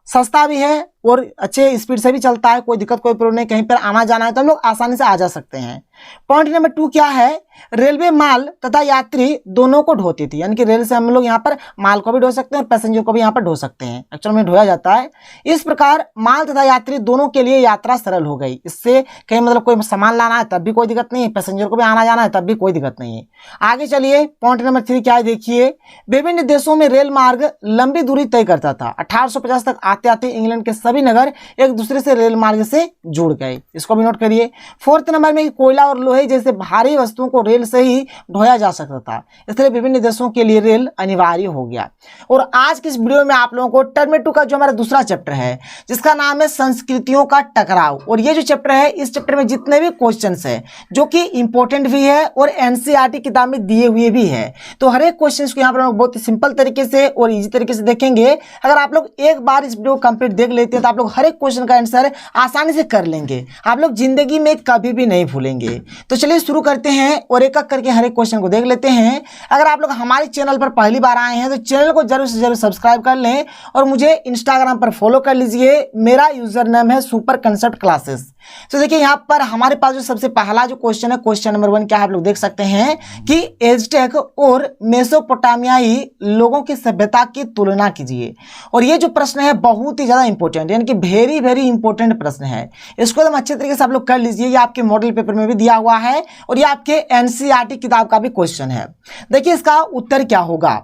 सस्ता भी है और अच्छे स्पीड से भी चलता है। कोई दिक्कत कोई प्रॉब्लम नहीं, कहीं पर आना जाना है तो हम लोग आसानी से आ जा सकते हैं। पॉइंट नंबर 2 क्या है, रेलवे माल तथा यात्री दोनों को ढोती थी, यानी कि रेल से हम लोग यहाँ पर माल को भी ढो सकते हैं और पैसेंजर को भी यहाँ पर ढो सकते हैं, एक्चुअल में ढोया जाता है। इस प्रकार माल तथा यात्री दोनों के लिए यात्रा सरल हो गई। इससे कहीं मतलब कोई सामान लाना है तब भी कोई दिक्कत नहीं है, पैसेंजर को भी आना जाना है तब भी कोई दिक्कत नहीं है। आगे चलिए पॉइंट नंबर 3 क्या है, देखिए विभिन्न देशों में रेल मार्ग लंबी दूरी तय करता था। 1850 तक आते आते इंग्लैंड के सभी नगर एक दूसरे से रेल मार्ग से जुड़ गए, इसको भी नोट करिए। 4th नंबर में कोयला और लोहे जैसे भारी वस्तुओं को रेल से ही ढोया जा सकता था, इसलिए विभिन्न देशों के लिए रेल अनिवार्य हो गया। और आज की इस वीडियो में आप लोगों को टर्म 2 का जो हमारा दूसरा चैप्टर है जिसका नाम है संस्कृतियों का टकराव, और ये जो चैप्टर है इस चैप्टर में जितने भी क्वेश्चंस है जो कि इंपॉर्टेंट भी है और एनसीईआरटी किताब में दिए हुए भी है, तो हर एक क्वेश्चन को यहाँ पर हम बहुत ही सिंपल तरीके से और इजी तरीके से देखेंगे। अगर आप लोग एक बार इस वीडियो को कंप्लीट देख लेते हैं तो आप लोग हर एक क्वेश्चन का आंसर आसानी से कर लेंगे, आप लोग जिंदगी में कभी भी नहीं भूलेंगे। तो चलिए शुरू करते हैं और एक एक करके हर एक क्वेश्चन को देख लेते हैं। अगर आप लोग हमारे चैनल पर पहली बार आए हैं तो चैनल को जरूर से जरूर सब्सक्राइब कर लें और मुझे इंस्टाग्राम पर फॉलो कर लीजिए, मेरा यूजर नेम है सुपर कंसेप्ट क्लासेस। तो देखिए यहाँ पर हमारे पास जो सबसे पहला जो क्वेश्चन है, क्वेश्चन नंबर 1 क्या है, आप लोग देख सकते हैं कि एज़टेक और मेसोपोटामियाई लोगों की सभ्यता की तुलना कीजिए। और ये जो प्रश्न है बहुत ही ज्यादा इंपॉर्टेंट, यानी कि वेरी वेरी इंपॉर्टेंट प्रश्न है, इसको एकदम अच्छे तरीके से आप लोग कर लीजिए। ये आपके मॉडल पेपर में भी दिया हुआ है और ये आपके एनसीईआरटी किताब का भी क्वेश्चन है। देखिए इसका उत्तर क्या होगा,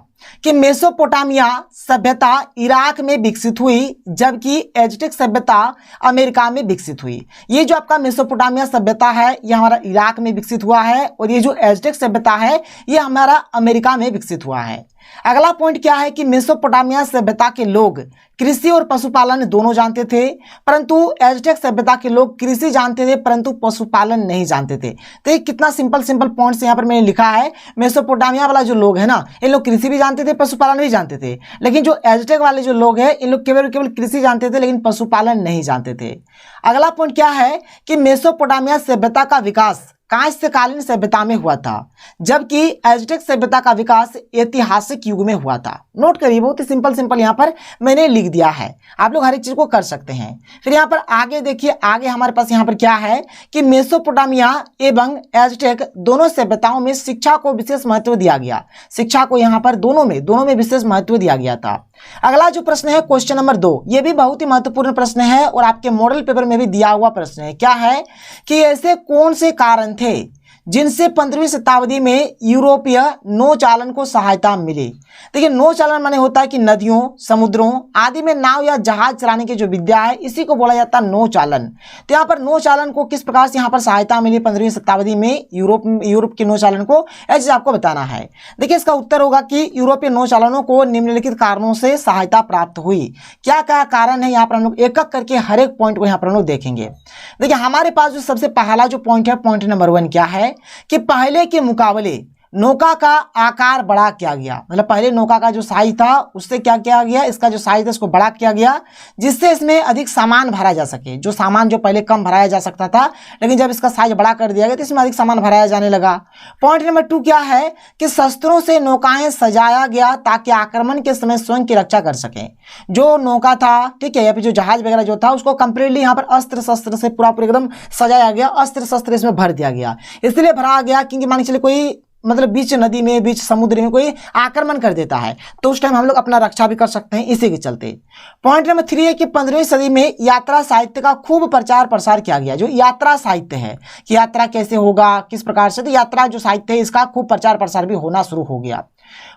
कि मेसोपोटामिया सभ्यता इराक में विकसित हुई जबकि एज़टेक सभ्यता अमेरिका में विकसित हुई। ये जो आपका मेसोपोटामिया सभ्यता है ये हमारा इराक में विकसित हुआ है और ये जो एज़टेक सभ्यता है ये हमारा अमेरिका में विकसित हुआ है। अगला पॉइंट क्या है कि मेसोपोटामिया सभ्यता के लोग कृषि और पशुपालन दोनों जानते थे, परंतु एज़टेक सभ्यता के लोग कृषि जानते थे परंतु पशुपालन नहीं जानते थे। तो ये कितना सिंपल पॉइंट्स यहाँ पर मैंने लिखा है। मेसोपोटामिया वाला जो लोग है ना इन लोग कृषि भी जानते थे पशुपालन भी जानते थे, लेकिन जो एज़टेक वाले जो लोग हैं इन लोग केवल कृषि जानते थे लेकिन पशुपालन नहीं जानते थे। अगला पॉइंट क्या है कि मेसोपोटामिया सभ्यता का विकास कांस्यकालीन सभ्यता में हुआ था जबकि एज़टेक सभ्यता का विकास ऐतिहासिक युग में हुआ था। नोट करिए, बहुत ही सिंपल यहाँ पर मैंने लिख दिया है, आप लोग हर एक चीज को कर सकते हैं। फिर यहाँ पर आगे देखिए, आगे हमारे पास यहाँ पर क्या है कि मेसोपोटामिया एवं एज़टेक दोनों सभ्यताओं में शिक्षा को विशेष महत्व दिया गया। शिक्षा को यहाँ पर दोनों में विशेष महत्व दिया गया था। अगला जो प्रश्न है क्वेश्चन नंबर 2, ये भी बहुत ही महत्वपूर्ण प्रश्न है और आपके मॉडल पेपर में भी दिया हुआ प्रश्न है। क्या है कि ऐसे कौन से कारण थे जिनसे 15वीं शताब्दी में यूरोपीय नौचालन को सहायता मिली। देखिए नौचालन माने होता है कि नदियों समुद्रों आदि में नाव या जहाज चलाने की जो विद्या है इसी को बोला जाता है नौचालन। तो यहाँ पर नौचालन को किस प्रकार से यहाँ पर सहायता मिली 15वीं शताब्दी में यूरोप के नौचालन को, ऐसे आपको बताना है। देखिए इसका उत्तर होगा कि यूरोपीय नौचालनों को निम्नलिखित कारणों से सहायता प्राप्त हुई। क्या क्या कारण है यहाँ पर हम लोग एक एक करके हर एक पॉइंट को यहाँ पर हम लोग देखेंगे। देखिए हमारे पास जो सबसे पहला जो पॉइंट है, पॉइंट नंबर 1 क्या है कि पहले के मुकाबले नौका का आकार बड़ा किया गया। मतलब पहले नौका का जो साइज था उससे क्या किया गया, इसका जो साइज है इसको बड़ा किया गया जिससे इसमें अधिक सामान भरा जा सके। जो सामान जो पहले कम भराया जा सकता था लेकिन जब इसका साइज बड़ा कर दिया गया तो इसमें अधिक सामान भराया जाने लगा। पॉइंट नंबर 2 क्या है कि शस्त्रों से नौकाएं सजाया गया ताकि आक्रमण के समय स्वयं की रक्षा कर सकें। जो नौका था, ठीक है, या फिर जो जहाज वगैरह जो था उसको कंप्लीटली यहाँ पर अस्त्र शस्त्र से पूरा एकदम सजाया गया, अस्त्र शस्त्र इसमें भर दिया गया। इसलिए भरा गया क्योंकि मान के चलिए कोई मतलब बीच नदी में बीच समुद्र में कोई आक्रमण कर देता है तो उस टाइम हम लोग अपना रक्षा भी कर सकते हैं इसी के चलते। पॉइंट नंबर 3 है कि 15वीं सदी में यात्रा साहित्य का खूब प्रचार प्रसार किया गया। जो यात्रा साहित्य है कि यात्रा कैसे होगा किस प्रकार से, तो यात्रा जो साहित्य है इसका खूब प्रचार प्रसार भी होना शुरू हो गया।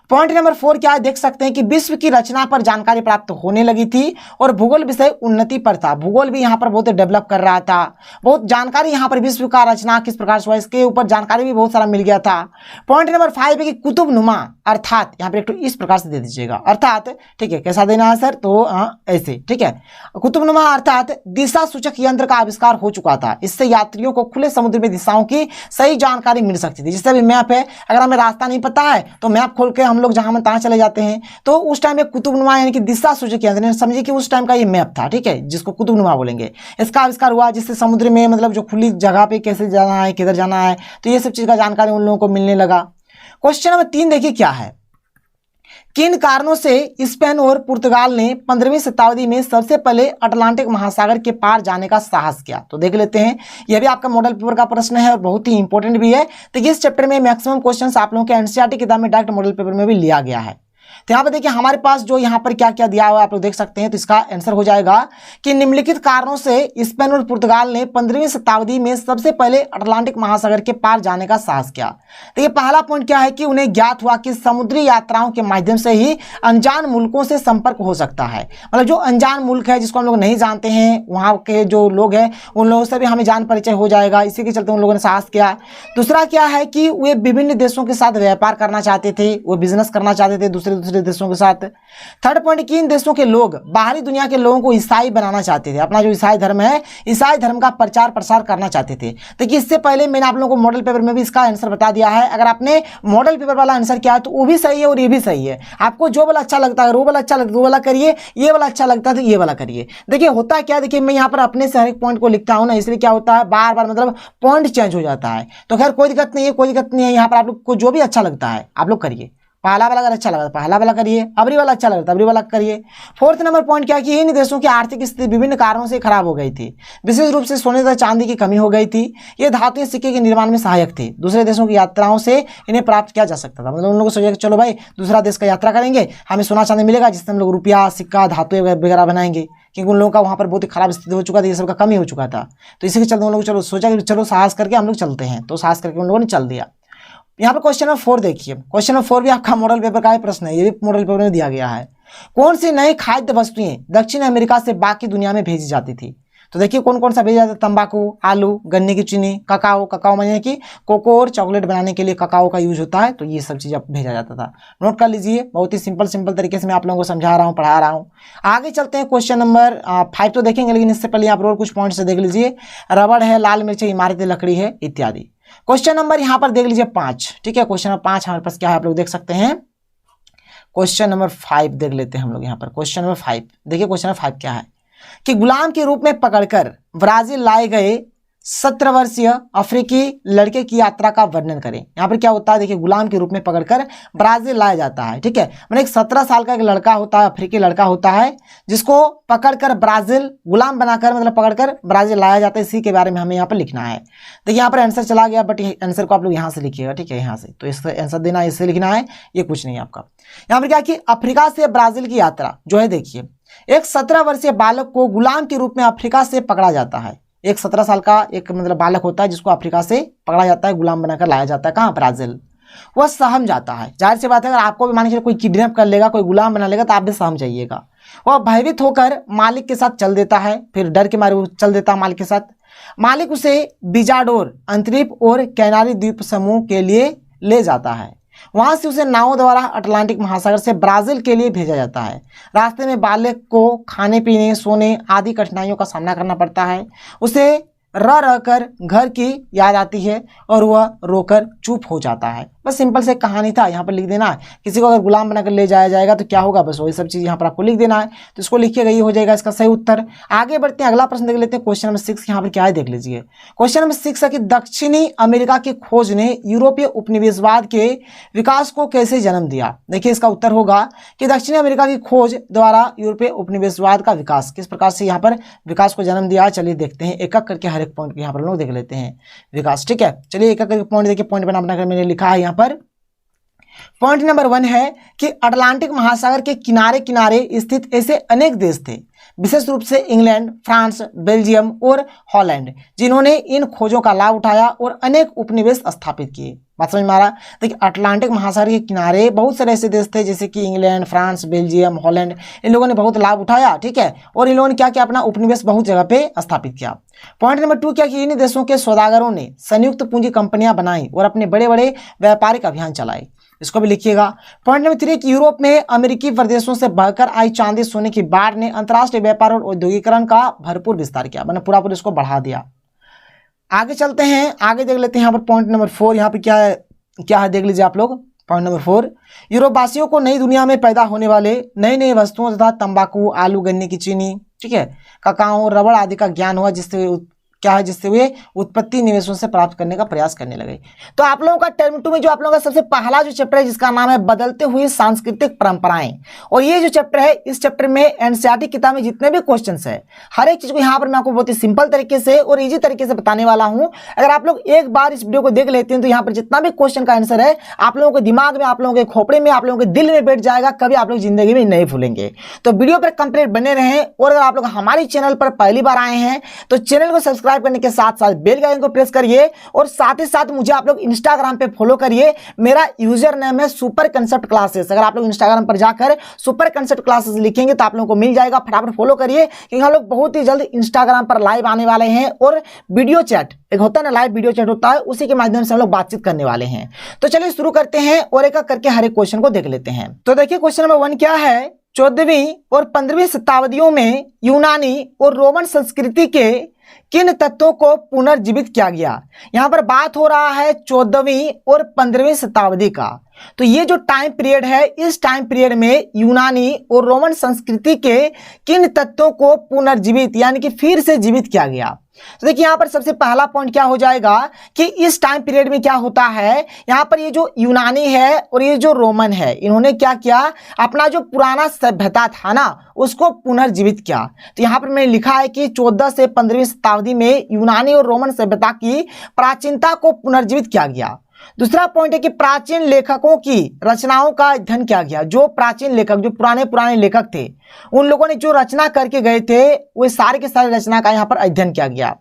पॉइंट नंबर 4 क्या है, देख सकते हैं कि विश्व की रचना पर जानकारी प्राप्त होने लगी थी और भूगोल विषय उन्नति पर था। भूगोल भी यहाँ पर बहुत डेवलप कर रहा था, बहुत जानकारी यहाँ पर विश्व का रचना किस प्रकार से हुआ इसके ऊपर जानकारी भी बहुत सारा मिल गया था। पॉइंट नंबर 5 है कि कुतुबनुमा अर्थात यहाँ पर एक तो इस प्रकार से दे दीजिएगा अर्थात, ठीक है, कैसा देना है सर, तो ऐसे, ठीक है, कुतुबनुमा अर्थात दिशा सूचक यंत्र का आविष्कार हो चुका था। इससे यात्रियों को खुले समुद्र में दिशाओं की सही जानकारी मिल सकती थी। जैसे भी मैप है, अगर हमें रास्ता नहीं पता है तो मैप खोल के हम लोग जहां में तहां चले जाते हैं। तो उस टाइम में कुतुबनुमा यानी कि दिशा सूचक यंत्र, समझिए कि उस टाइम का ये मैप था, ठीक है, जिसको कुतुबनुमा बोलेंगे। इसका आविष्कार हुआ जिससे समुद्र में मतलब जो खुली जगह पे कैसे जाना है किधर जाना है तो ये सब चीज का जानकारी उन लोगों को मिलने लगा। क्वेश्चन नंबर 3 देखिए क्या है, किन कारणों से स्पेन और पुर्तगाल ने 15वीं शताब्दी में सबसे पहले अटलांटिक महासागर के पार जाने का साहस किया। तो देख लेते हैं, यह भी आपका मॉडल पेपर का प्रश्न है और बहुत ही इंपॉर्टेंट भी है। तो इस चैप्टर में मैक्सिमम क्वेश्चंस आप लोगों के एनसीईआरटी किताब में डायरेक्ट मॉडल पेपर में भी लिया गया है। तो यहाँ पर देखिए हमारे पास जो यहाँ पर क्या क्या दिया हुआ है आप लोग देख सकते हैं। तो इसका आंसर हो जाएगा कि निम्नलिखित कारणों से स्पेन और पुर्तगाल ने 15वीं शताब्दी में सबसे पहले अटलांटिक महासागर के पार जाने का साहस किया। तो ये पहला पॉइंट क्या है कि उन्हें ज्ञात हुआ कि समुद्री यात्राओं के माध्यम से ही अनजान मुल्कों से संपर्क हो सकता है। मतलब जो अनजान मुल्क है जिसको हम लोग नहीं जानते हैं वहाँ के जो लोग हैं उन लोगों से भी हमें जान परिचय हो जाएगा, इसी के चलते उन लोगों ने साहस किया। दूसरा क्या है कि वे विभिन्न देशों के साथ व्यापार करना चाहते थे, वो बिजनेस करना चाहते थे दूसरे देशों के साथ। थर्ड पॉइंट कि इन देशों के लोग बाहरी दुनिया के लोगों को ईसाई बनाना चाहते थे, अपना जो ईसाई धर्म है ईसाई धर्म का प्रचार प्रसार करना चाहते थे। देखिए इससे पहले मैंने आप लोगों को मॉडल पेपर में भी इसका आंसर बता दिया है। अगर आपने मॉडल पेपर वाला आंसर किया है तो वो भी सही है और ये भी सही है। आपको जो वाला अच्छा लगता है वो वाला अच्छा लगता है वो वाला करिए, ये वाला अच्छा लगता है तो ये वाला करिए। देखिए होता है क्या, देखिए मैं यहाँ पर अपने से हर एक पॉइंट को लिखता हूँ ना, इसलिए क्या होता है बार बार मतलब पॉइंट चेंज हो जाता है। तो खैर कोई दिक्कत नहीं है, कोई दिक्कत नहीं है। यहाँ पर आप लोग को जो भी अच्छा लगता है आप लोग करिए। पहला वाला अगर अच्छा लगा तो पहला वाला करिए, अबरी वाला अच्छा लगा तो अबरी वाला करिए। फोर्थ नंबर पॉइंट क्या कि इन देशों की आर्थिक स्थिति विभिन्न कारणों से खराब हो गई थी। विशेष रूप से सोने तथा चांदी की कमी हो गई थी। ये धातुएं सिक्के के निर्माण में सहायक थे। दूसरे देशों की यात्राओं से इन्हें प्राप्त किया जा सकता था। मतलब उन लोगों को सोचा कि चलो भाई दूसरा देश का यात्रा करेंगे, हमें सोना चांदी मिलेगा जिससे हम लोग रुपया सिक्का धातुएं वगैरह बनाएंगे, क्योंकि उन लोगों का वहाँ पर बहुत ही खराब स्थिति हो चुका था, ये सब का कमी हो चुका था। तो इसी के चलते उन लोग चलो सोचा कि चलो साहस करके हम लोग चलते हैं, तो साहस करके उन लोगों ने चल दिया। यहाँ पर क्वेश्चन नंबर 4 देखिए, क्वेश्चन नंबर 4 भी आपका मॉडल पेपर का ही प्रश्न है, ये भी मॉडल पेपर में दिया गया है। कौन सी नई खाद्य वस्तुएं दक्षिण अमेरिका से बाकी दुनिया में भेजी जाती थी? तो देखिए कौन कौन सा भेजा जाता है, तंबाकू, आलू, गन्ने की चीनी, ककाओ, ककाओ माने कि कोको और चॉकलेट बनाने के लिए ककाओ का यूज होता है, तो ये सब चीज़ भेजा जाता था। नोट कर लीजिए, बहुत ही सिंपल तरीके से मैं आप लोगों को समझा रहा हूँ, पढ़ा रहा हूँ। आगे चलते हैं, क्वेश्चन नंबर 5 तो देखेंगे, लेकिन इससे पहले आप और कुछ पॉइंट से देख लीजिए। रबड़ है, लाल मिर्च है, इमारती लकड़ी है, इत्यादि। क्वेश्चन नंबर यहाँ पर देख लीजिए 5, ठीक है। क्वेश्चन नंबर 5 हमारे पास क्या है, आप लोग देख सकते हैं। क्वेश्चन नंबर 5 देख लेते हैं हम लोग यहाँ पर। क्वेश्चन नंबर 5 देखिए, क्वेश्चन नंबर 5 क्या है कि गुलाम के रूप में पकड़कर ब्राजील लाए गए 17 वर्षीय अफ्रीकी लड़के की यात्रा का वर्णन करें। यहाँ पर क्या होता है, देखिए गुलाम के रूप में पकड़कर ब्राजील लाया जाता है, ठीक है। मैंने एक 17 साल का एक लड़का होता है, अफ्रीकी लड़का होता है, जिसको पकड़कर ब्राजील गुलाम बनाकर मतलब पकड़कर ब्राजील लाया जाता है। इसी के बारे में हमें यहाँ पर लिखना है। देखिए यहाँ पर आंसर चला गया, बट आंसर को आप लोग यहाँ से लिखिएगा, ठीक है, यहाँ से। तो इसका आंसर देना है, इससे लिखना है, ये कुछ नहीं है आपका। यहाँ पर क्या कि अफ्रीका से ब्राजील की यात्रा जो है, देखिए एक 17 वर्षीय बालक को गुलाम के रूप में अफ्रीका से पकड़ा जाता है। एक 17 साल का एक मतलब बालक होता है, जिसको अफ्रीका से पकड़ा जाता है, गुलाम बनाकर लाया जाता है, कहाँ, ब्राजील। वह सहम जाता है। जाहिर सी बात है, अगर आपको भी मान के कोई किडनैप कर लेगा, कोई गुलाम बना लेगा, तो आप भी सहम जाइएगा। वह भयभीत होकर मालिक के साथ चल देता है, फिर डर के मारे वो चल देता है मालिक के साथ। मालिक उसे बिजाडोर अंतरिप और कैनारी द्वीप समूह के लिए ले जाता है। वहां से उसे नावों द्वारा अटलांटिक महासागर से ब्राजील के लिए भेजा जाता है। रास्ते में बालक को खाने पीने, सोने आदि कठिनाइयों का सामना करना पड़ता है। उसे रह कर घर की याद आती है और वह रोकर चुप हो जाता है। बस सिंपल से कहानी था, यहाँ पर लिख देना है। किसी को अगर गुलाम बनाकर ले जाया जाएगा तो क्या होगा, बस वही सब चीज़ यहाँ पर आपको लिख देना है। तो इसको लिखिएगा, ये हो जाएगा इसका सही उत्तर। आगे बढ़ते हैं, अगला प्रश्न देख लेते हैं। क्वेश्चन नंबर 6 यहाँ पर क्या है, देख लीजिए। क्वेश्चन नंबर 6 है कि दक्षिणी अमेरिका की खोज ने यूरोपीय उपनिवेशवाद के विकास को कैसे जन्म दिया? देखिए इसका उत्तर होगा कि दक्षिणी अमेरिका की खोज द्वारा यूरोपीय उपनिवेशवाद का विकास किस प्रकार से यहाँ पर विकास को जन्म दिया। चलिए देखते हैं, एक एक करके हर एक पॉइंट यहाँ पर लोग देख लेते हैं विकास, ठीक है। चलिए एक एक करके पॉइंट देखिए, पॉइंट बना बनाकर मैंने लिखा है यहाँ पर। पॉइंट नंबर 1 है कि अटलांटिक महासागर के किनारे किनारे स्थित ऐसे अनेक देश थे, विशेष रूप से इंग्लैंड, फ्रांस, बेल्जियम और हॉलैंड, जिन्होंने इन खोजों का लाभ उठाया और अनेक उपनिवेश स्थापित किए। बात समझ में आ रहा? देखिए अटलांटिक महासागर के किनारे बहुत सारे ऐसे देश थे, जैसे कि इंग्लैंड, फ्रांस, बेल्जियम, हॉलैंड, इन लोगों ने बहुत लाभ उठाया, ठीक है। और इन लोगों ने क्या किया, अपना उपनिवेश बहुत जगह पे स्थापित किया। पॉइंट नंबर 2 क्या कि इन देशों के सौदागरों ने संयुक्त पूंजी कंपनियां बनाई और अपने बड़े बड़े व्यापारिक अभियान चलाए। इसको भी लिखिएगा। पॉइंट नंबर 3 कि यूरोप में अमेरिकी प्रदेशों से बहकर आई चांदी सोने की बाढ़ ने अंतर्राष्ट्रीय व्यापार और औद्योगिकरण का भरपूर विस्तार किया, मैंने पूरा इसको बढ़ा दिया। आगे चलते हैं, आगे देख लेते हैं यहाँ पर पॉइंट नंबर 4 यहाँ पे क्या है देख लीजिए आप लोग। पॉइंट नंबर 4 यूरोपवासियों को नई दुनिया में पैदा होने वाले नई नई वस्तुओं तथा तंबाकू, आलू, गन्ने की चीनी, ठीक है, ककाओ, रबड़ आदि का ज्ञान हुआ, जिससे वे उत्पत्ति निवेशों से प्राप्त करने का प्रयास करने लगे। तो आप लोगों का टर्म 2 में जो आप लोगों का सबसे पहला जो चैप्टर है, जिसका नाम है बदलते हुए सांस्कृतिक परंपराएं, और ये जो चैप्टर है, इस चैप्टर में एनसीईआरटी किताब में जितने भी क्वेश्चंस है, हर एक चीज को यहाँ पर मैं आपको बहुत ही सिंपल तरीके से और इजी तरीके से बताने वाला हूं। अगर आप लोग एक बार इस वीडियो को देख लेते हैं तो यहाँ पर जितना भी क्वेश्चन का आंसर है, आप लोगों के दिमाग में, आप लोगों के खोपड़े में, आप लोगों के दिल में बैठ जाएगा, कभी आप लोग जिंदगी में नहीं भूलेंगे। तो वीडियो पर कंप्लीट बने रहें, और अगर आप लोग हमारे चैनल पर पहली बार आए हैं तो चैनल को सब्सक्राइब करने के साथ साथ बेल का आइकन को प्रेस करिए, और साथ ही साथ मुझे आप लोग इंस्टाग्राम पे फॉलो करिए। मेरा यूजर नेम है सुपर कंसेप्ट क्लासेस। अगर आप लोग इंस्टाग्राम पर जाकर सुपर कंसेप्ट क्लासेस लिखेंगे तो आप लोगों को मिल जाएगा, फटाफट फॉलो करिए, क्योंकि हम लोग बहुत ही जल्द इंस्टाग्राम पर लाइव आने वाले हैं, और वीडियो चैट एक होता है ना, लाइव वीडियो चैट होता है, उसी के माध्यम से हम लोग बातचीत करने वाले हैं। तो चलिए शुरू करते हैं और एक एक करके हर एक क्वेश्चन को देख लेते हैं। तो देखिए क्वेश्चन नंबर 1 क्या है, 14वीं और 15वीं शताब्दियों में यूनानी और रोमन संस्कृति के किन तत्वों को पुनर्जीवित किया गया? यहां पर बात हो रहा है 14वीं और 15वीं शताब्दी का। तो ये जो टाइम पीरियड है, इस टाइम पीरियड में यूनानी और रोमन संस्कृति के किन तत्वों को पुनर्जीवित यानी कि फिर से जीवित किया गया? तो देखिए यहाँ पर सबसे पहला पॉइंट क्या हो जाएगा कि इस टाइम पीरियड में क्या होता है, यहाँ पर ये जो यूनानी है और ये जो रोमन है, इन्होंने क्या किया, अपना जो पुराना सभ्यता था ना, उसको पुनर्जीवित किया। तो यहाँ पर मैंने लिखा है कि 14 से 15वीं शताब्दी में यूनानी और रोमन सभ्यता की प्राचीनता को पुनर्जीवित किया गया। दूसरा पॉइंट है कि प्राचीन लेखकों की रचनाओं का अध्ययन किया गया। जो प्राचीन लेखक, जो पुराने लेखक थे, उन लोगों ने जो रचना करके गए थे, वो सारे के सारे रचना का यहाँ पर अध्ययन किया गया।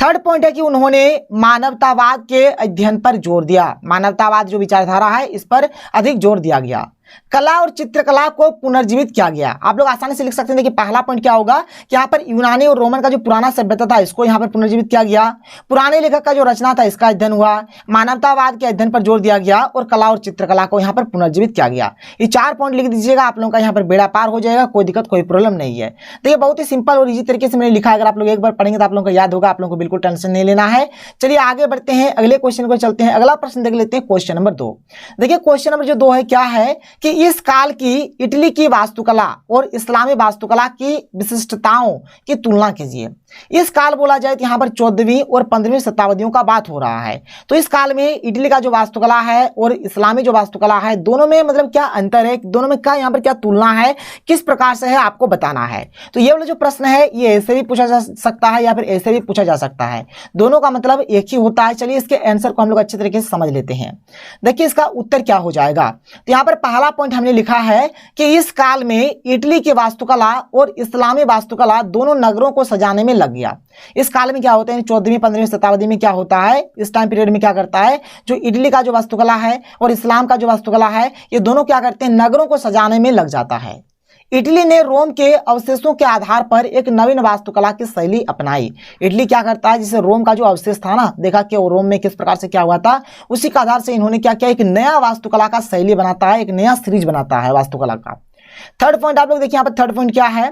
थर्ड पॉइंट है कि उन्होंने मानवतावाद के अध्ययन पर जोर दिया। मानवतावाद जो विचारधारा है इस पर अधिक जोर दिया गया। कला और चित्रकला को पुनर्जीवित किया गया। आप लोग आसानी से लिख सकते हैं। देखिए पहला पॉइंट क्या होगा कि यहाँ पर यूनानी और रोमन का जो पुराना सभ्यता था इसको यहाँ पर पुनर्जीवित किया गया। पुराने लेखक का जो रचना था इसका अध्ययन हुआ। मानवतावाद के अध्ययन पर जोर दिया गया और कला और चित्रकला को यहाँ पर पुनर्जीवित किया गया। ये 4 पॉइंट लिख दीजिएगा, आप लोगों का यहाँ पर बेड़ा पार हो जाएगा, कोई दिक्कत कोई प्रॉब्लम नहीं है। देखिए बहुत ही सिंपल और इजी तरीके से मैंने लिखा है। अगर आप लोग एक बार पढ़ेंगे तो आप लोगों को याद होगा, आप लोगों को बिल्कुल टेंशन नहीं लेना है। चलिए आगे बढ़ते हैं, अगले क्वेश्चन को चलते हैं। अगला प्रश्न देख लेते हैं, क्वेश्चन नंबर 2। देखिए क्वेश्चन नंबर जो 2 है क्या है कि इस काल की इटली की वास्तुकला और इस्लामी वास्तुकला की विशिष्टताओं की तुलना कीजिए। इस काल बोला जाए तो यहाँ पर 14वीं और 15वीं शताब्दियों का बात हो रहा है। तो इस काल में इटली का जो वास्तुकला है और इस्लामी जो वास्तुकला है दोनों में मतलब क्या अंतर है, दोनों में क्या यहाँ पर क्या तुलना है, किस प्रकार से है आपको बताना है। तो ये वाला जो प्रश्न है ये ऐसे भी पूछा जा सकता है या फिर ऐसे भी पूछा जा सकता है, दोनों का मतलब एक ही होता है। चलिए इसके आंसर को हम लोग अच्छे तरीके से समझ लेते हैं। देखिए इसका उत्तर क्या हो जाएगा। तो यहाँ पर पहला पॉइंट हमने लिखा है कि इस काल में इटली की वास्तुकला और इस्लामी वास्तुकला दोनों नगरों को सजाने में लग गया। इस काल में क्या होता है, 14वीं 15वीं शताब्दी में क्या होता है, इस टाइम पीरियड में क्या करता है, जो इटली का जो वास्तुकला है और इस्लाम का जो वास्तुकला है ये दोनों क्या करते हैं, नगरों को सजाने में लग जाता है। इटली ने रोम के अवशेषों के आधार पर एक नवीन वास्तुकला की शैली अपनाई। इटली क्या करता है, जिसे रोम का जो अवशेष था ना, देखा कि रोम में किस प्रकार से क्या हुआ था, उसी के आधार से इन्होंने क्या किया, एक नया वास्तुकला का शैली बनाता है, एक नया सीरीज बनाता है वास्तुकला का। थर्ड पॉइंट आप लोग देखिए यहाँ पर थर्ड पॉइंट क्या है,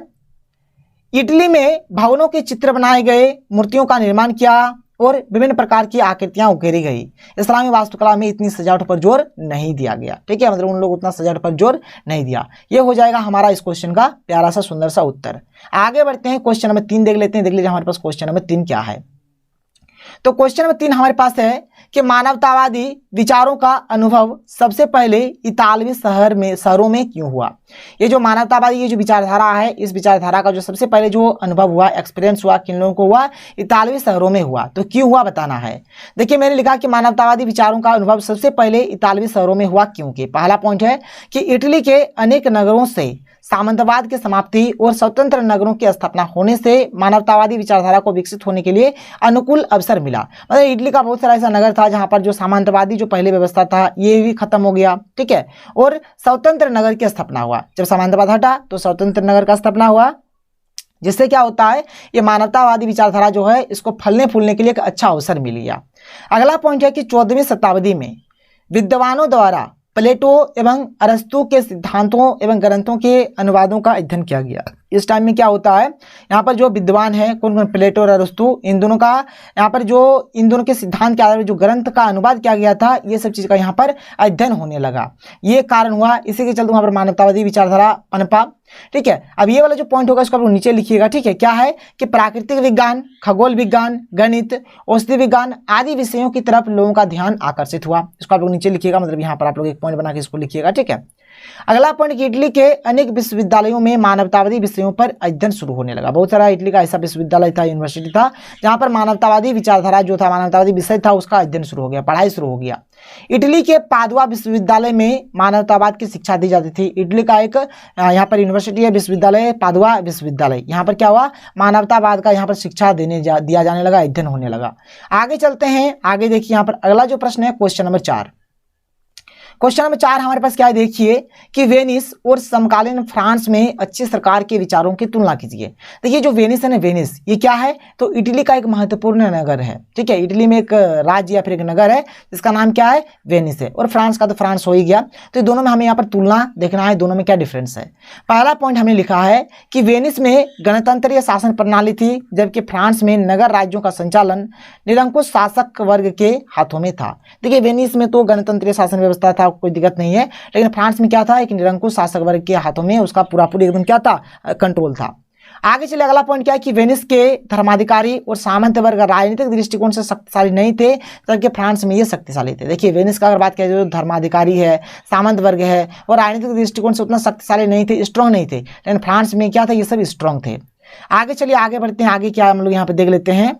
इटली में भवनों के चित्र बनाए गए, मूर्तियों का निर्माण किया और विभिन्न प्रकार की आकृतियां उकेरी गई। इस्लामी वास्तुकला में इतनी सजावट पर जोर नहीं दिया गया। ठीक है, मतलब उन लोग उतना सजावट पर जोर नहीं दिया। ये हो जाएगा हमारा इस क्वेश्चन का प्यारा सा सुंदर सा उत्तर। आगे बढ़ते हैं, क्वेश्चन नंबर 3 देख लेते हैं। देख लीजिए हमारे पास क्वेश्चन नंबर 3 क्या है। तो क्वेश्चन नंबर 3 हमारे पास है कि मानवतावादी विचारों का अनुभव सबसे पहले इतालवी शहरों में क्यों हुआ। ये जो मानवतावादी ये जो विचारधारा है, इस विचारधारा का जो सबसे पहले जो अनुभव हुआ, एक्सपीरियंस हुआ, किन लोगों को हुआ, इतालवी शहरों में हुआ। तो क्यों हुआ बताना है। देखिए मैंने लिखा कि मानवतावादी विचारों का अनुभव सबसे पहले इतालवी शहरों में हुआ क्योंकि पहला पॉइंट है कि इटली के अनेक नगरों से सामंतवाद की समाप्ति और स्वतंत्र नगरों की स्थापना होने से मानवतावादी विचारधारा को विकसित होने के लिए अनुकूल अवसर मिला। मतलब इटली का बहुत सारा ऐसा नगर था जहां पर जो सामंतवादी जो पहले व्यवस्था था ये भी खत्म हो गया। ठीक है, और स्वतंत्र नगर की स्थापना हुआ। जब सामंतवाद हटा तो स्वतंत्र नगर का स्थापना हुआ, जिससे क्या होता है, ये मानवतावादी विचारधारा जो है इसको फलने फूलने के लिए एक अच्छा अवसर मिल गया। अगला पॉइंट है कि 14वीं शताब्दी में विद्वानों द्वारा प्लेटो एवं अरस्तु के सिद्धांतों एवं ग्रंथों के अनुवादों का अध्ययन किया गया। इस टाइम में क्या होता है, यहाँ पर जो विद्वान है कौन कौन, प्लेटो और अरस्तु, इन दोनों का यहाँ पर जो इन दोनों के सिद्धांत के आधार पर जो ग्रंथ का अनुवाद किया गया था, ये सब चीज़ का यहाँ पर अध्ययन होने लगा। ये कारण हुआ, इसी के चलते वहाँ पर मानवतावादी विचारधारा पनपा। ठीक है, अब ये वाला जो पॉइंट होगा इसको आप लोग नीचे लिखिएगा। ठीक है, क्या है कि प्राकृतिक विज्ञान, खगोल विज्ञान, गणित, औषधि विज्ञान आदि विषयों की तरफ लोगों का ध्यान आकर्षित हुआ। इसको आप लोग नीचे लिखिएगा, मतलब यहाँ पर आप लोग एक पॉइंट बना के इसको लिखिएगा। ठीक है, अगला पॉइंट कि इटली के अनेक विश्वविद्यालयों में मानवतावादी विषयों पर अध्ययन शुरू होने लगा। बहुत सारा इटली का ऐसा विश्वविद्यालय था, यूनिवर्सिटी था, जहां पर मानवतावादी विचारधारा जो था, मानवतावादी विषय था, उसका अध्ययन शुरू हो गया, पढ़ाई शुरू हो गया। इटली के पादुआ विश्वविद्यालय में मानवतावाद की शिक्षा दी जाती थी। इटली का एक यहाँ पर यूनिवर्सिटी है, विश्वविद्यालय पादुआ विश्वविद्यालय। यहाँ पर क्या हुआ, मानवतावाद का यहाँ पर शिक्षा दिया जाने लगा, अध्ययन होने लगा। आगे चलते हैं, आगे देखिए यहाँ पर अगला जो प्रश्न है क्वेश्चन नंबर 4। क्वेश्चन नंबर 4 हमारे पास क्या है, देखिए कि वेनिस और समकालीन फ्रांस में अच्छी सरकार के विचारों की तुलना कीजिए। देखिए जो वेनिस है ना, वेनिस ये क्या है, तो इटली का एक महत्वपूर्ण नगर है। ठीक है, इटली में एक राज्य या फिर एक नगर है जिसका नाम क्या है, वेनिस है। और फ्रांस का तो फ्रांस हो ही गया। तो दोनों में हमें यहाँ पर तुलना देखना है, दोनों में क्या डिफरेंस है। पहला पॉइंट हमने लिखा है कि वेनिस में गणतंत्रीय शासन प्रणाली थी, जबकि फ्रांस में नगर राज्यों का संचालन निरंकुश शासक वर्ग के हाथों में था। देखिए वेनिस में तो गणतंत्रीय शासन व्यवस्था था, कोई दिक्कत नहीं है, लेकिन फ्रांस में क्या था, एक निरंकुश शासक वर्ग के हाथों में उसका पूरा एकदम क्या था, कंट्रोल था। आगे चले, अगला पॉइंट क्या है कि वेनिस के धर्माधिकारी और सामंत वर्ग राजनीतिक दृष्टिकोण से शक्तिशाली नहीं थे, जबकि फ्रांस में ये शक्तिशाली थे। देखिए वेनिस का अगर बात किया जाए तो धर्माधिकारी है, सामंत वर्ग है और राजनीतिक दृष्टिकोण से उतना शक्तिशाली नहीं थे, स्ट्रॉन्ग नहीं थे, लेकिन फ्रांस में क्या था, ये सब स्ट्रॉन्ग थे। आगे चलिए आगे बढ़ते हैं, आगे क्या हम लोग यहाँ पर देख लेते हैं।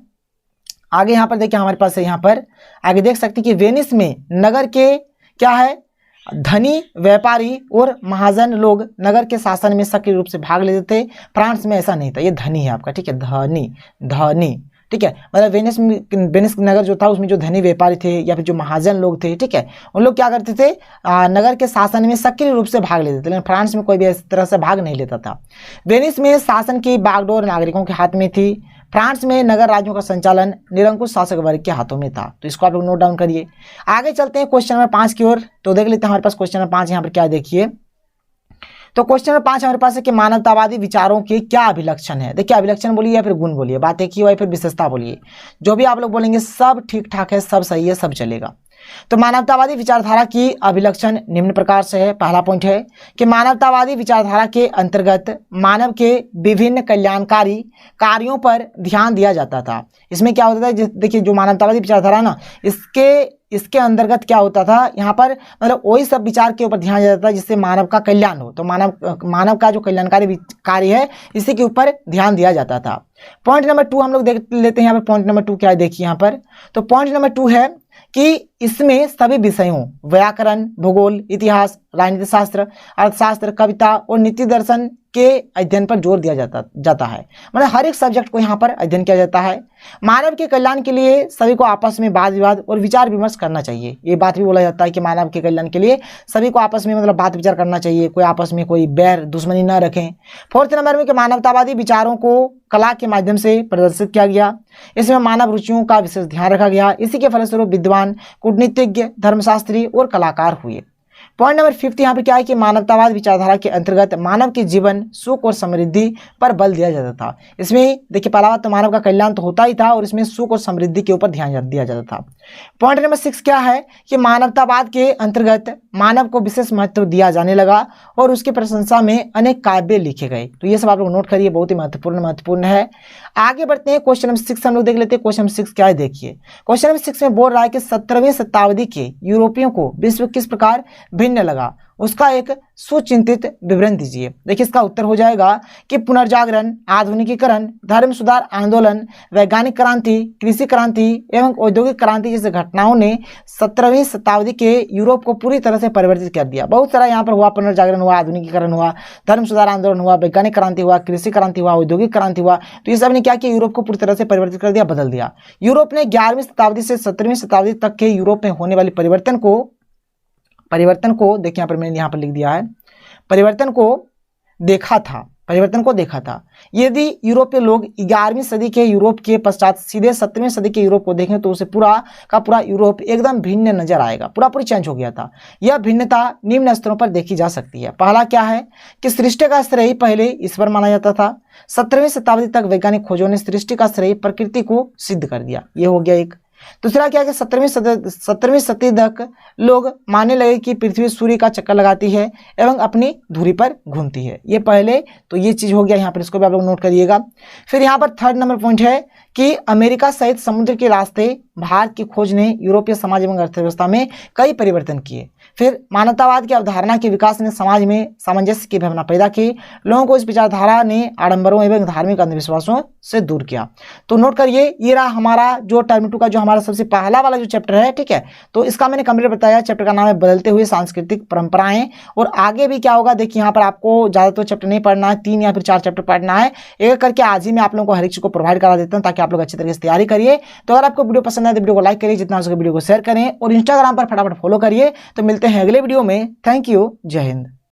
आगे यहाँ पर देखिए हमारे पास है, यहाँ पर आगे देख सकते हैं कि वेनिस में नगर के क्या है, धनी व्यापारी और महाजन लोग नगर के शासन में सक्रिय रूप से भाग लेते थे। फ्रांस में ऐसा नहीं था, ये धनी है आपका। ठीक है, धनी धनी ठीक है, मतलब वेनिस नगर जो था उसमें जो धनी व्यापारी थे या फिर जो महाजन लोग थे, ठीक है, उन लोग क्या करते थे, नगर के शासन में सक्रिय रूप से भाग लेते थे, लेकिन फ्रांस में कोई भी इस तरह से भाग नहीं लेता था। वेनिस में शासन की बागडोर नागरिकों के हाथ में थी। फ्रांस में नगर राज्यों का संचालन निरंकुश शासक वर्ग के हाथों में था। तो इसको आप लोग नोट डाउन करिए। आगे चलते हैं क्वेश्चन नंबर 5 की ओर। तो देख लेते हैं हमारे पास क्वेश्चन नंबर 5 यहाँ पर क्या देखिए। तो क्वेश्चन नंबर 5 हमारे पास है कि मानवतावादी विचारों के क्या अभिलक्षण है। देखिए, अभिलक्षण बोलिए या फिर गुण बोलिए, बात एक ही हुआ, फिर विशेषता बोलिए, जो भी आप लोग बोलेंगे सब ठीक ठाक है, सब सही है, सब चलेगा। तो मानवतावादी विचारधारा की अभिलक्षण निम्न प्रकार से है। पहला पॉइंट है कि मानवतावादी विचारधारा के अंतर्गत मानव के विभिन्न कल्याणकारी कार्यों पर ध्यान दिया जाता था। इसमें क्या होता था, देखिए जो मानवतावादी विचारधारा ना, इसके अंतर्गत क्या होता था, यहाँ पर मतलब वही सब विचार के ऊपर ध्यान दिया जाता था जिससे मानव का कल्याण हो। तो मानव का जो कल्याणकारी कार्य है इसी के ऊपर ध्यान दिया जाता था। पॉइंट नंबर 2 हम लोग देख लेते हैं। यहाँ पर पॉइंट नंबर 2 क्या है, देखिए यहाँ पर। तो पॉइंट नंबर 2 है कि इसमें सभी विषयों व्याकरण, भूगोल, इतिहास, राजनीति शास्त्र, अर्थशास्त्र, कविता और नीति दर्शन के अध्ययन पर जोर दिया जाता है। मतलब हर एक सब्जेक्ट को यहाँ पर अध्ययन किया जाता है। मानव के कल्याण के लिए सभी को आपस में वाद विवाद और विचार विमर्श करना चाहिए। ये बात भी बोला जाता है कि मानव के कल्याण के लिए सभी को आपस में मतलब बात विचार करना चाहिए, कोई आपस में कोई बैर दुश्मनी न रखें। 4th नंबर में कि मानवतावादी विचारों को कला के माध्यम से प्रदर्शित किया गया। इसमें मानव रुचियों का विशेष ध्यान रखा गया। इसी के फलस्वरूप विद्वान, कूटनीतिज्ञ, धर्मशास्त्री और कलाकार हुए। पॉइंट नंबर 5 यहाँ पे क्या है कि मानवतावाद विचारधारा के अंतर्गत मानव के जीवन, सुख और समृद्धि पर बल दिया जाता था। इसमें देखिए पहला बात तो मानव का कल्याण तो होता ही था और इसमें सुख और समृद्धि के ऊपर ध्यान दिया जाता था। पॉइंट नंबर 6 क्या है कि मानवतावाद के अंतर्गत मानव को विशेष महत्व दिया जाने लगा और उसकी प्रशंसा में अनेक काव्य लिखे गए। तो ये सब आप लोग नोट करिए, बहुत ही महत्वपूर्ण है। आगे बढ़ते हैं, क्वेश्चन नंबर 6 हम लोग देख लेते हैं। क्वेश्चन नंबर 6 क्या है, देखिए। क्वेश्चन नंबर 6 में बोल रहा है कि 17वीं शताब्दी के यूरोपियों को विश्व किस प्रकार भिन्न लगा, उसका एक सुचिंतित विवरण दीजिए। देखिए इसका उत्तर हो जाएगा कि पुनर्जागरण, आधुनिकीकरण, धर्म सुधार आंदोलन, वैज्ञानिक क्रांति, कृषि क्रांति एवं औद्योगिक क्रांति जैसे घटनाओं ने 17वीं शताब्दी के यूरोप को पूरी तरह से परिवर्तित कर दिया। बहुत सारा यहाँ पर हुआ, पुनर्जागरण हुआ, आधुनिकीकरण हुआ, धर्म सुधार आंदोलन हुआ, वैज्ञानिक क्रांति हुआ, कृषि क्रांति हुआ, औद्योगिक क्रांति हुआ। तो ये सब ने क्या किया, यूरोप को पूरी तरह से परिवर्तित कर दिया, बदल दिया। यूरोप ने 11वीं शताब्दी से 17वीं शताब्दी तक के यूरोप में होने वाली परिवर्तन को देखिए यहाँ पर मैंने यहाँ पर लिख दिया है, परिवर्तन को देखा था। यदि यूरोपीय लोग 11वीं सदी के यूरोप के पश्चात सीधे 17वीं सदी के यूरोप को देखें तो उसे पूरा का पूरा यूरोप एकदम भिन्न नजर आएगा, पूरी चेंज हो गया था। यह भिन्नता निम्न स्तरों पर देखी जा सकती है। पहला क्या है कि सृष्टि का श्रेय पहले ईश्वर माना जाता था। 17वीं शताब्दी तक वैज्ञानिक खोजों ने सृष्टि का श्रेय प्रकृति को सिद्ध कर दिया, ये हो गया एक। दूसरा क्या है कि 17वीं सदी तक लोग मानने लगे कि पृथ्वी सूर्य का चक्कर लगाती है एवं अपनी धुरी पर घूमती है, ये पहले तो ये चीज हो गया यहाँ पर, इसको भी आप लोग नोट करिएगा। फिर यहाँ पर 3rd नंबर पॉइंट है कि अमेरिका सहित समुद्र के रास्ते भारत की खोज ने यूरोपीय समाज एवं अर्थव्यवस्था में कई परिवर्तन किए। फिर मानवतावाद की अवधारणा के विकास ने समाज में सामंजस्य की भावना पैदा की। लोगों को इस विचारधारा ने आडंबरों एवं धार्मिक अंधविश्वासों से दूर किया। तो नोट करिए, ये रहा हमारा जो टर्म 2 का जो हमारा सबसे पहला वाला जो चैप्टर है, ठीक है। तो इसका मैंने कंप्लीट बताया। चैप्टर का नाम है बदलते हुए सांस्कृतिक परंपराएं। और आगे भी क्या होगा, देखिए यहाँ पर आपको ज्यादा तो चैप्टर नहीं पढ़ना है, 3 या फिर 4 चैप्टर पढ़ना है। एक करके आज ही मैं आप लोगों को हर एक चीज को प्रोवाइड करा देता हूँ ताकि आप लोग अच्छी तरीके से तैयारी करिए। तो अगर आपको वीडियो पसंद आए तो वीडियो को लाइक करिए, जितना हो सके वीडियो को शेयर करें और इंस्टाग्राम पर फटाफट फॉलो करिए। तो मिलते हैं अगले वीडियो में। थैंक यू, जय हिंद।